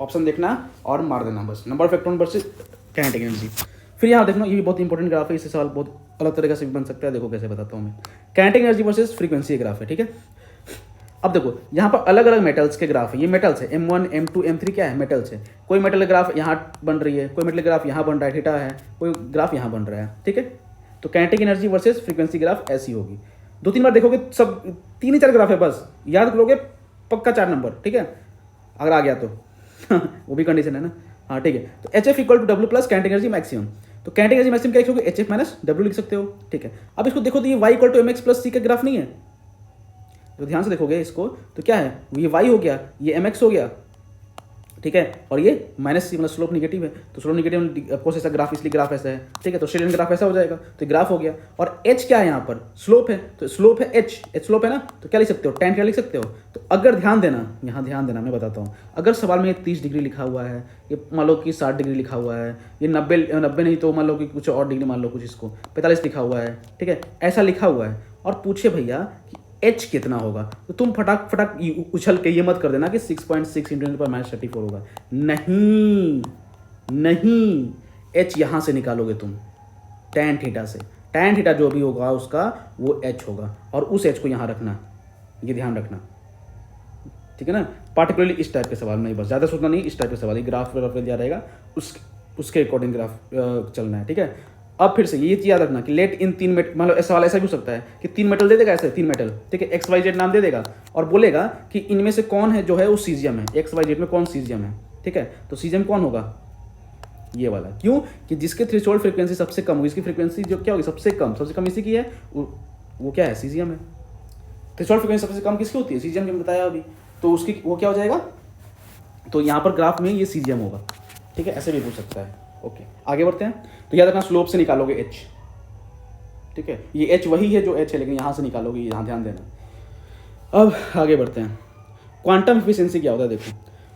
ऑप्शन देखना और मार देना, बस number of electron versus kinetic energy. फिर यहाँ देखना, ये भी बहुत इंपॉर्टेंट ग्राफ है, इससे सवाल बहुत अलग तरीके से भी बन सकता है, देखो कैसे बताता हूँ मैं, kinetic energy versus frequency graph है, ठीक है। अब देखो यहाँ पर अलग अलग मेटल्स के ग्राफ है, ये मेटल्स है M1 M2 M3 क्या है, मेटल्स है, कोई मेटल ग्राफ यहाँ बन रही है, कोई मेटल ग्राफ यहाँ बन रहा है, थीटा है, कोई ग्राफ यहाँ बन रहा है, ठीक है, तो kinetic energy versus frequency graph ऐसी होगी, 2-3 बार देखोगे, सब 3 ही 4 ग्राफ है, बस याद करोगे, पक्का 4 नंबर, ठीक है, अगर आ गया तो वो भी कंडीशन है ना, हाँ ठीक है। तो HF equal to W plus kinetic energy maximum, तो काइनेटिक एनर्जी मैक्सिमम क्या लिखोगे, HF माइनस W लिख सकते हो, ठीक है। अब इसको देखो तो ये Y equal to MX plus C का ग्राफ नहीं है, तो ध्यान से देखोगे इसको तो क्या है, ये Y हो गया, ये MX हो गया, ठीक है, और ये माइनस C मतलब स्लोप निगेटिव है, तो स्लोप निगेटिव ऑफकोर्स ऐसा ग्राफ, इसलिए ग्राफ ऐसा है, ठीक है, तो स्ट्रेट ग्राफ ऐसा हो जाएगा, तो ग्राफ हो गया, और H क्या है यहाँ पर, स्लोप है, तो स्लोप है H स्लोप है ना, तो क्या लिख सकते हो, tan क्या लिख सकते हो। तो अगर ध्यान देना, यहाँ ध्यान देना, मैं बताता हूँ, अगर सवाल में 30 डिग्री लिखा हुआ है, ये मान लो कि 60 डिग्री लिखा हुआ है, ये 90 नहीं तो मान लो कि कुछ और डिग्री मान लो, कुछ इसको 45 लिखा हुआ है, ठीक है, ऐसा लिखा हुआ है, और पूछे भैया कि H कितना होगा, तो तुम फटाक फटाक उछल के ये मत कर देना कि 6.6 इंटू 10⁻34 होगा, नहीं, H यहाँ से निकालोगे तुम, tan थीटा से, tan थीटा जो भी होगा उसका वो H होगा, और उस H को यहाँ रखना, ये ध्यान रखना, ठीक है ना, पार्टिकुलरली इस टाइप के सवाल में, बस ज़्यादा सोचना नहीं, इस टाइप के सवाल, ये ग्राफ दिया रहेगा, उसके अकॉर्डिंग ग्राफ चलना है, ठीक है। अब फिर से ये चीज़ याद रखना कि लेट इन 3 मेटल, मान लो सवाल ऐसा भी हो सकता है कि 3 मेटल दे देगा, ऐसे 3 मेटल, ठीक है, XYZ नाम दे देगा, और बोलेगा कि इनमें से कौन है जो है वो सीजियम है, XYZ में कौन सीजियम है, ठीक है, तो सीजियम कौन होगा, ये वाला, क्यों कि जिसके थ्रेशोल्ड फ्रीक्वेंसी सबसे कम होगी, इसकी फ्रीक्वेंसी जो क्या होगी, सबसे कम इसी की है, वो क्या है, सीजियम है। थ्रेशोल्ड फ्रीक्वेंसी सबसे कम किसकी होती है, सीजियम की बताया अभी, तो उसकी वो क्या हो जाएगा, तो यहाँ पर ग्राफ में ये सीजियम होगा, ठीक है, ऐसे भी पूछ सकता है, ओके। आगे बढ़ते हैं, तो याद रखना स्लोप से निकालोगे H, ठीक है, ये H वही है जो H है, लेकिन यहाँ से निकालोगे, यहाँ ध्यान देना। अब आगे बढ़ते हैं, क्वांटम एफिशिएंसी क्या होता है, देखो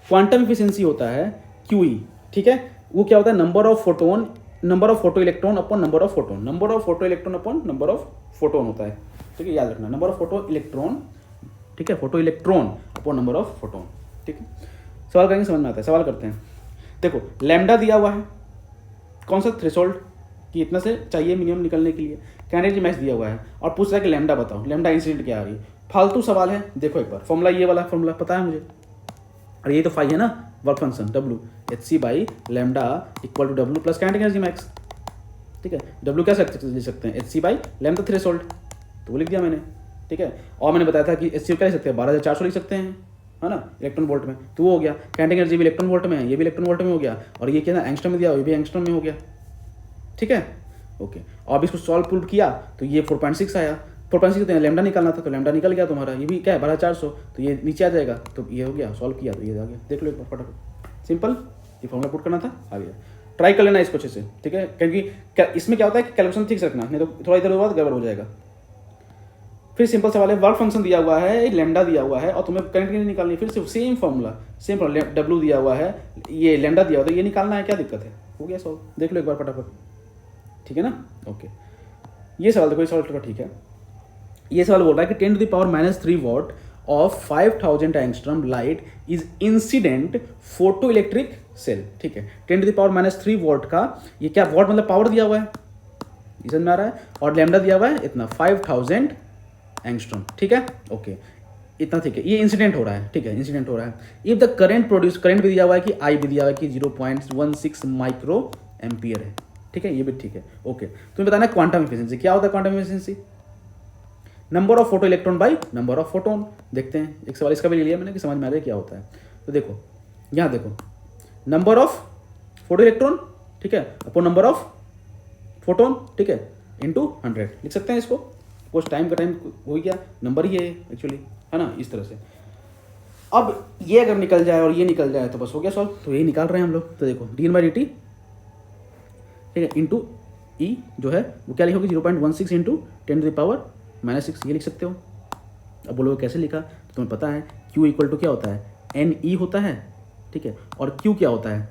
क्वांटम एफिशिएंसी होता है QE, ठीक है, वो क्या होता है, number of photo electron upon number of photon, number of photo electron upon number of photon होता है, ठीक है, याद रखना, नंबर ऑफ फोटो इलेक्ट्रॉन, ठीक है, photo electron upon number of photon, ठीक है। सवाल करेंगे, समझ में आता है, सवाल करते हैं, देखो लैम्डा दिया हुआ है, कौन सा थ्रेशोल्ड, कि इतना से चाहिए मिनिमम निकलने के लिए। काइनेटिक एनर्जी मैक्स दिया हुआ है और पूछ रहा है कि लैम्डा बताओ, लैम्डा इंसिडेंट क्या आ रही है। फालतू सवाल है। देखो एक बार फॉर्मूला, ये वाला फॉर्मूला पता है मुझे, और ये तो फाई है ना, work function W H C by lambda equal to W plus kinetic energy max. ठीक है, डब्ल्यू क्या लिख सकते हैं, H C by lambda threshold, तो वो लिख दिया मैंने। ठीक है, और मैंने बताया था कि एच सी क्या लिख सकते हैं, 12400 लिख सकते हैं, है ना, इलेक्ट्रॉन वोल्ट में, तो वो हो गया। काइनेटिक एनर्जी भी इलेक्ट्रॉन वोल्ट में है, ये भी इलेक्ट्रॉन वोल्ट में हो गया, और ये क्या ना एंगस्ट्रॉम में दिया, ये भी एंगस्ट्रॉम में हो गया। ठीक है, ओके। और अब इसको सॉल्व पुट किया तो ये 4.6 आया। 4.6 तो लैम्डा निकालना था, तो लैम्डा निकल गया तुम्हारा। ये भी क्या है 12400, तो ये नीचे आ जाएगा, तो ये हो गया। सॉल्व किया तो ये आ गया। देख लो एक बार फटाफट, सिंपल। ये फॉर्मूला पुट करना था, आ गया। ट्राई कर लेना इसको अच्छे से, ठीक है, क्योंकि इसमें क्या होता है कि कैलकुलेशन ठीक से रखना, नहीं तो थोड़ा इधर उधर गड़बड़ हो जाएगा। फिर सिंपल सवाल है, वर्क फंक्शन दिया हुआ है, लैम्डा दिया हुआ है, और तुम्हें करंट की निकालनी है। फिर से सेम फॉर्मूला, डब्ल्यू दिया हुआ है, ये लैम्डा दिया हुआ है, तो ये निकालना है। क्या दिक्कत है, हो गया सॉल्व। देख लो एक बार फटाफट, ठीक है ना, ओके। ये सवाल देखो, ये सवाल थोड़ा ठीक है। ये सवाल बोल रहा है कि 10⁻³ watt of 5000 angstrom light is incident photo electric cell. ठीक है, 10⁻³ वॉट का, ये क्या वॉट मतलब पावर दिया हुआ है, समझ में आ रहा है, और लैम्डा दिया हुआ है इतना 5000 एंगस्ट्रॉम। ठीक है, ओके, इतना ठीक है। ये इंसिडेंट हो रहा है, ठीक है, इंसिडेंट हो रहा है। If the current produce, current भी दिया हुआ है कि आई भी दिया हुआ है कि 0.16 माइक्रो एम्पियर है। ठीक है, ये भी ठीक है, ओके। तुम्हें बताना क्वांटम एफिशिएंसी क्या होता है। Quantum efficiency number of photo electron by number of photon. देखते हैं, एक सवाल इसका भी ले लिया मैंने कि समझ में आ रहा है क्या होता है। तो देखो यहाँ देखो, नंबर ऑफ फोटो इलेक्ट्रॉन, ठीक है, अपॉन नंबर ऑफ फोटोन, ठीक है, इंटू 100 लिख सकते हैं इसको। कुछ टाइम का टाइम हो गया, नंबर ही है एक्चुअली, है ना, इस तरह से। अब ये अगर निकल जाए और ये निकल जाए तो बस हो गया सॉल्व। तो ये निकाल रहे हैं हम लोग। तो देखो dN/dt, ठीक है, इंटू ई जो है वो क्या लिखोगे, 0.16 इंटू 10⁻⁻⁶ ये लिख सकते हो। अब बोलोगे कैसे लिखा, तो तुम्हें पता है Q इक्वल टू क्या होता है, NE होता है, ठीक है, और Q क्या होता है,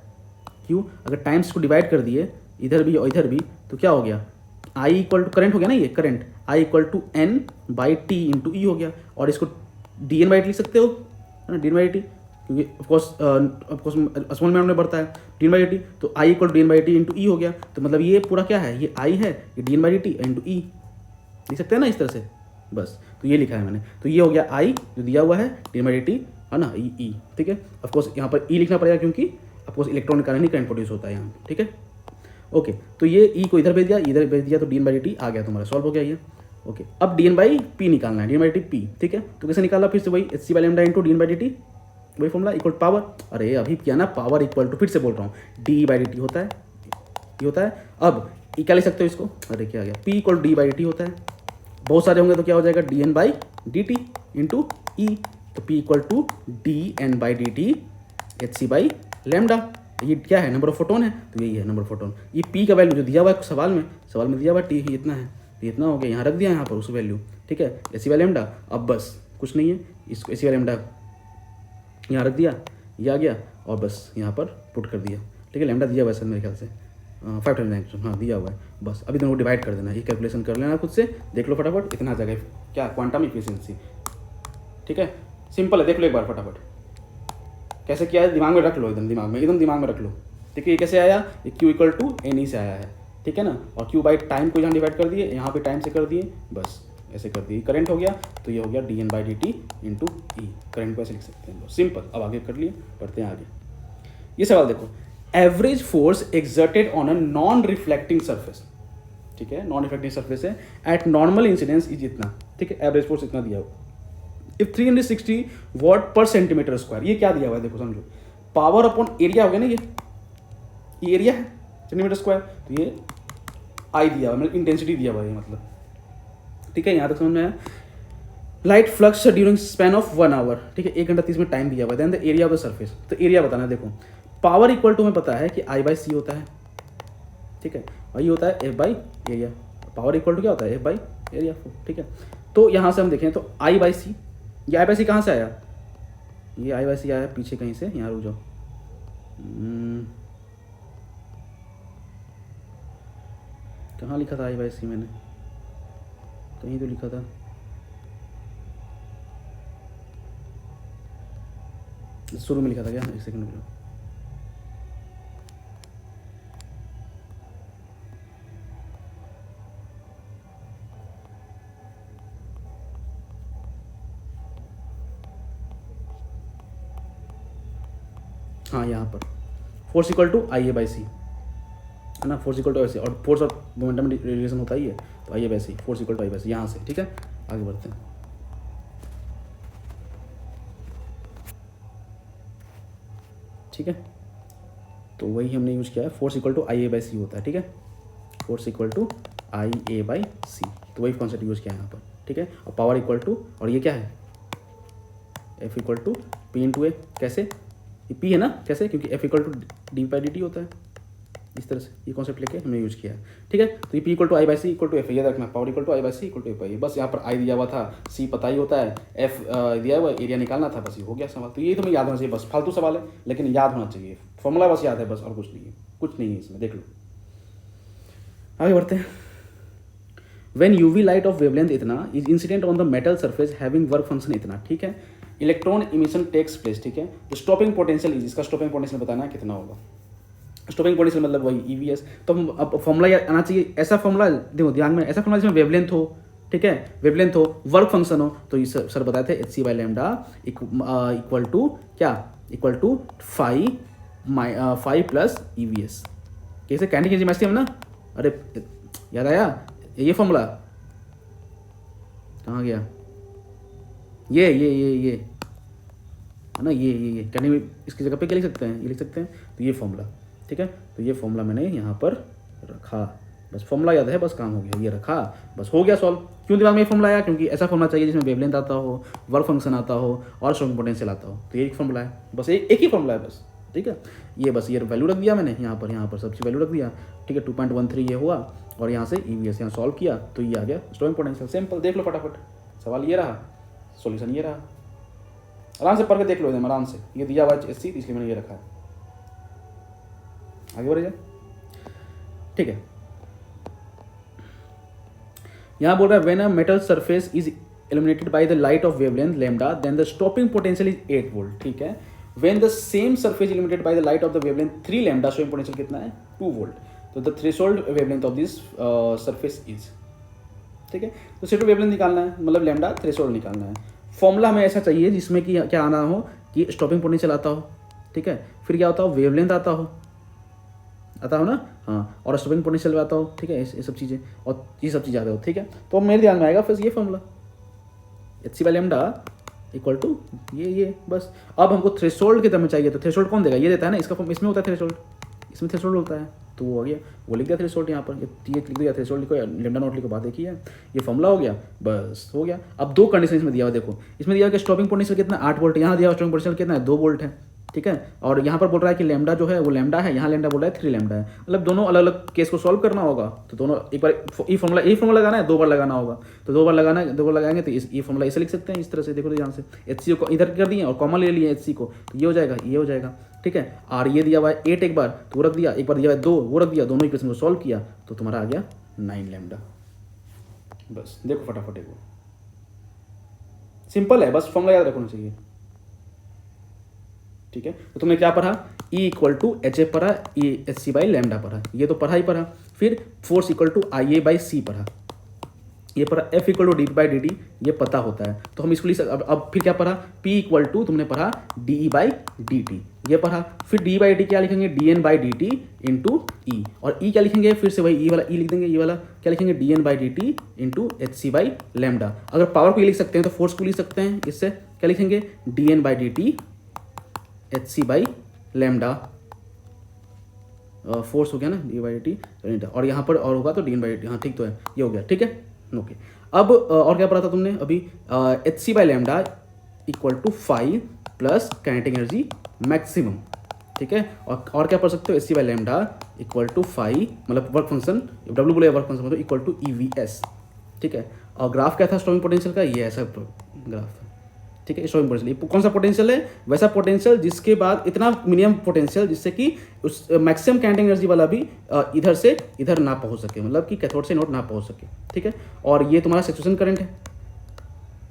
Q अगर टाइम्स को डिवाइड कर दिए इधर भी और इधर भी तो क्या हो गया, I इक्वल टू करंट हो गया ना, ये current I equal to N/T into E हो गया। और इसको dN/dt लिख सकते हो, है ना, dN/dt, क्योंकि ऑफकोर्स स्मॉल मैन में बढ़ता है dN/dt, तो I equal to dN/dt into E हो गया। तो मतलब ये पूरा क्या है, ये I है, ये dN/dt इंटू ई लिख सकते हैं ना इस तरह से, बस। तो ये लिखा है मैंने, तो ये हो गया I जो दिया हुआ है, dN/dt, है ना, ई, ठीक है। ऑफकोर्स यहाँ पर ई लिखना पड़ेगा क्योंकि ऑफकोर्स इलेक्ट्रॉन के कारण ही करंट प्रोड्यूस होता है यहाँ, ठीक है, ओके। तो ये ई को इधर भेज दिया, इधर भेज दिया, तो dN/dt आ गया तुम्हारा, सॉल्व हो गया ये, ओके। अब dN/p निकालना है, dN/dt p, ठीक है। तो कैसे निकाला, फिर से वही hc/λ इंटू dN/dt, वही फॉर्मूला, इक्वल पावर। अरे अभी क्या ना, पावर इक्वल टू, फिर से बोल रहा हूँ, d/dt होता है, ये होता है। अब ई क्या लिख सकते हो इसको, अरे क्या आ गया, p इक्वल d/dt होता है। बहुत सारे होंगे तो क्या हो जाएगा, dN/dt इंटू ई, तो p equal to dN/dt hc/λ। ये क्या है, नंबर ऑफ फोटोन है, तो यही है नंबर ऑफ फोटोन। ये p का वैल्यू जो दिया हुआ है सवाल में दिया हुआ है, t इतना है, तो इतना हो गया, यहाँ रख दिया यहाँ पर उस वैल्यू, ठीक है, hc/λ। अब बस कुछ नहीं है, इसको hc/λ यहाँ रख दिया, ये आ गया, और बस यहाँ पर पुट कर दिया, ठीक है। लैम्डा दिया हुआ है सर मेरे ख्याल से 5000, हाँ दिया हुआ है। बस अभी दोनों को डिवाइड कर देना, ये कैलकुलेशन कर लेना खुद से, देख लो फटाफट, इतना आ जाएगा क्या, क्वांटम इफिशिएंसी, ठीक है, सिंपल है, देख लो एक बार फटाफट कैसे किया है, दिमाग में रख लो, एकदम दिमाग में रख लो। ठीक है, ये कैसे आया, ये Q इक्वल टू NE से आया है, ठीक है ना, और Q बाई टाइम को यहाँ डिवाइड कर दिए, यहाँ पे टाइम से कर दिए, बस ऐसे कर दिए, करंट हो गया, तो ये हो गया dN/dt इंटू ई, करंट को ऐसे लिख सकते हैं, सिंपल। अब आगे कर लिए, पढ़ते हैं आगे। ये सवाल देखो, average force exerted on a non reflecting surface, ठीक है, नॉन रिफ्लेक्टिंग सर्फेस है, एट नॉर्मल इंसिडेंस इज इतना, ठीक है, एवरेज फोर्स इतना दिया हुआ। इफ 360 वॉट पर सेंटीमीटर स्क्वायर, ये क्या दिया हुआ है देखो, समझो, पावर अपॉन एरिया हो गया ना, ये एरिया है सेंटीमीटर स्क्वायर, तो ये आई दिया हुआ, मतलब इंटेंसिटी दिया हुआ है, मतलब, ठीक है, यहाँ तक समझ में आया। Light flux during span of 1 hour, ठीक है, 1 घंटा 30 मिनट टाइम दिया हुआ है। Then the area of the surface, तो एरिया बताना है। देखो पावर इक्वल टू हमें पता है कि I/C होता है, ठीक है, और ये होता है F/एरिया। पावर इक्वल टू क्या होता है, F/एरिया, ठीक है। तो यहाँ से हम देखें तो I/C, ये I/C कहाँ से आया, ये I/C आया पीछे कहीं से, यहाँ रुक जाओ, कहाँ लिखा था I/C, मैंने कहीं तो लिखा था, शुरू में लिखा था क्या, एक सेकंड रुको, हाँ यहाँ पर force equal to I A by C है ना, फोर्स इक्वल टू ऐसे, और फोर्स और मोमेंटम रिलेशन होता ही है, तो I A by C, force equal to I by C यहाँ से, ठीक है। आगे बढ़ते हैं, ठीक है। तो वही हमने यूज़ किया है, force equal to I A by C होता है, ठीक है, force equal to I A by C, तो वही कॉन्सेप्ट यूज़ किया है यहाँ पर, ठीक है। और पावर इक्वल टू, और ये क्या है, F equal to P into A, कैसे, ये पी है ना, कैसे, क्योंकि F equal to D by D T होता है, इस तरह से ये कॉन्सेप्ट लेके हमने यूज़ किया है, ठीक है। तो ये P equal to I by C equal to F, ये रखना, power equal to I by C equal to F I, बस यहाँ पर आई दिया हुआ था, सी पता ही होता है, एफ दिया हुआ, एरिया निकालना था, बस ये हो गया सवाल। तो ये तुम्हें याद होना चाहिए, बस फालतू सवाल है लेकिन याद होना चाहिए, फॉर्मूला बस याद है, बस और कुछ नहीं है, कुछ नहीं है इसमें, देख लो। आगे बढ़ते हैं। When UV light of wavelength इतना is incident on the metal surface having work function इतना, ठीक है, इलेक्ट्रॉन इमिशन टेक्स प्लेस, ठीक है। तो स्टॉपिंग पोटेंशियल इज, इसका स्टॉपिंग पोटेंशियल बताना है कितना होगा, स्टॉपिंग पोटेंशियल मतलब वही EVS। तो अब फॉर्मूला आना चाहिए, ऐसा फॉर्मूला देखो ध्यान में, ऐसा फॉर्मूला जिसमें वेवलेंथ हो, ठीक है, वेवलेंथ हो, वर्क फंक्शन हो, तो ये सर बताए थे HC by lambda equal to क्या, इक्वल टू 5 प्लस EVS, कैसे काइनेटिक एनर्जी मैक्सिमम ना, अरे याद आया, ये फॉर्मूला कहाँ गया, ये है ना, ये कहने इसकी जगह पे क्या लिख सकते हैं, ये लिख सकते हैं, तो ये फॉर्मूला, ठीक है। तो ये फॉर्मूला मैंने यहाँ पर रखा, बस फॉर्मूला याद है, बस काम हो गया, ये रखा, बस हो गया सॉल्व। क्यों दिमाग में ये फॉर्मूला आया, क्योंकि ऐसा फॉर्मूला चाहिए जिसमें वेवलेंथ आता हो, वर्क फंक्शन आता हो और स्ट्रॉपिंग पोटेंशियल आता हो, तो ये एक फॉर्मूला है, बस एक ही फॉर्मूला है बस, ठीक है। ये बस ये वैल्यू रख दिया मैंने यहाँ पर सब चीज़ वैल्यू रख दिया, ठीक है, 2.13 ये हुआ, और यहाँ से EVS यहाँ सॉल्व किया तो ये आ गया स्टॉपिंग पोटेंशियल, सिंपल, देख लो फटाफट, सवाल ये रहा, सॉल्यूशन ये रहा, आराम से पढ़ के देख लो एकदम आराम से, ये दिया हुआ है HC, इसलिए मैंने ये रखा है। आगे बढ़े जाए, ठीक है। यहाँ बोल रहा है when a metal surface is illuminated by the light of wavelength lambda then the stopping potential is 8 volt, ठीक है। when the same surface illuminated by the light of the wavelength 3 lambda stopping potential कितना है 2 volt, तो the threshold wavelength of this surface is, ठीक है। तो threshold wavelength निकालना है, मतलब लैम्डा थ्रेशोल्ड निकालना है। फॉर्मूला हमें ऐसा चाहिए जिसमें कि क्या आना हो कि स्टॉपिंग पोटेंशियल आता हो, ठीक है, फिर क्या होता हो वेवलेंथ आता हो ना, हाँ, और स्टॉपिंग पोटेंशियल आता हो, ठीक है, ये सब चीज़ें, और ये सब चीज़ आता हो, ठीक है। तो मेरे ध्यान में आएगा फिर ये formula HC by lambda equal to ये बस। अब हमको थ्रेशोल्ड के तरह चाहिए, तो थ्रेशोल्ड कौन देगा, ये देता है ना, इसका फॉर्म इसमें होता है थ्रेशोल्ड, इसमें थ्रेशोल्ड होता है, तो वो हो गया, वो लिख दिया थ्रेशोल्ड यहाँ पर, ये लिख दिया थ्रेशोल्ड, लिखो लैम्डा नॉट लिखो, बात एक ही है, ये फॉर्मूला हो गया, बस हो गया। अब दो कंडीशन इसमें दिया हुआ, देखो इसमें दिया हुआ कि स्टॉपिंग पोटेंशियल कितना 8 वोल्ट, यहाँ दिया हुआ स्टॉपिंग पोटेंशियल कितना है 2 वोल्ट है, ठीक है। और यहाँ पर बोल रहा है कि लैम्डा जो है वो लैम्डा है, यहाँ लैम्डा बोल रहा है 3 लैम्डा है, मतलब दोनों अलग अलग केस को सॉल्व करना होगा, तो दोनों एक बार ये फॉर्मूला लगाना है, 2 बार लगाना होगा, तो 2 बार लगाना है, 2 बार लगाएंगे तो ये फॉर्मूला ऐसे लिख सकते हैं, इस तरह से, देखो यहाँ से HC को इधर कर दिए और कॉमन ले लिए HC को, तो ये हो जाएगा, ये हो जाएगा, ठीक है। और ये दिया हुआ है 8 एक बार, तो वो रख दिया, एक बार दिया हुआ है 2 वो रख दिया, दोनों इक्वेशन को सॉल्व किया तो तुम्हारा आ गया 9 लैम्डा, बस देखो फटाफट, वो सिंपल है, बस फॉर्मूला याद रखना चाहिए, ठीक है। तो तुमने क्या पढ़ा, E इक्वल टू HF पढ़ा, HC बाई लैम्डा पढ़ा, ये तो पढ़ा ही पढ़ा, फिर force equal to IA by C पढ़ा, ये पढ़ा, F equal to D by D T, ये पता होता है, तो हम इसको लिख सकते। अब फिर क्या पढ़ा, P इक्वल टू तुमने पढ़ा DE बाई dt, ये पढ़ा, फिर D बाई डी क्या लिखेंगे DN by dt into E, और E क्या लिखेंगे, फिर से वही E वाला E लिख देंगे, ये वाला क्या लिखेंगे DN by dt into HC by lambda. अगर पावर को ये लिख सकते हैं तो फोर्स को लिख सकते हैं, इससे क्या लिखेंगे DN by dt HC by lambda, force हो गया ना डी बाई टी, और यहाँ पर और होगा तो DN बाई dt, हाँ ठीक तो है, ये हो गया, ठीक है, ओके। अब और क्या पढ़ा था तुमने अभी, HC by lambda equal to 5 plus kinetic energy maximum, ठीक है। और क्या पढ़ सकते हो, HC by lambda equal to 5 मतलब वर्क फंक्शन, W बोले वर्क फंक्शन मतलब इक्वल टू EVS, ठीक है। और ग्राफ क्या था स्टॉपिंग पोटेंशियल का, ये ऐसा ग्राफ, ठीक है। स्टॉपिंग पोटेंशियल कौन सा पोटेंशियल है, वैसा पोटेंशियल जिसके बाद इतना मिनिमम पोटेंशियल जिससे कि उस मैक्सिमम काइनेटिक एनर्जी वाला भी इधर से इधर ना पहुंच सके, मतलब कि कैथोड से एनोड ना पहुंच सके, ठीक है। और ये तुम्हारा सैचुरेशन करंट है,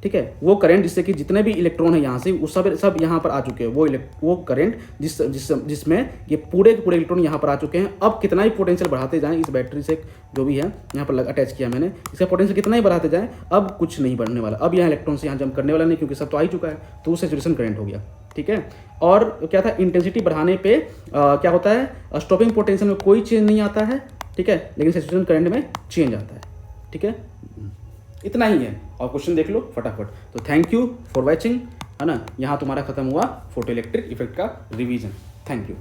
ठीक है, वो करंट जिससे कि जितने भी इलेक्ट्रॉन है यहाँ से वो सब यहाँ पर आ चुके हैं, वो करंट जिसमें ये पूरे के पूरे इलेक्ट्रॉन यहाँ पर आ चुके हैं। अब कितना ही पोटेंशियल बढ़ाते जाएं इस बैटरी से, जो भी है यहाँ पर अटैच किया मैंने, इसका पोटेंशियल कितना ही बढ़ाते जाएं अब कुछ नहीं बढ़ने वाला, अब यहाँ इलेक्ट्रॉन से यहाँ जंप करने वाला नहीं, क्योंकि सब तो आ ही चुका है, तो वो सैचुरेशन करंट हो गया, ठीक है। और क्या था, इंटेंसिटी बढ़ाने पे क्या होता है, स्टॉपिंग पोटेंशियल में कोई चेंज नहीं आता है, ठीक है, लेकिन सैचुरेशन करंट में चेंज आता है, ठीक है। इतना ही है, और क्वेश्चन देख लो फटाफट। तो थैंक यू फॉर वॉचिंग, है ना। यहाँ तुम्हारा खत्म हुआ फोटो इलेक्ट्रिक इफेक्ट का रिवीजन। Thank you.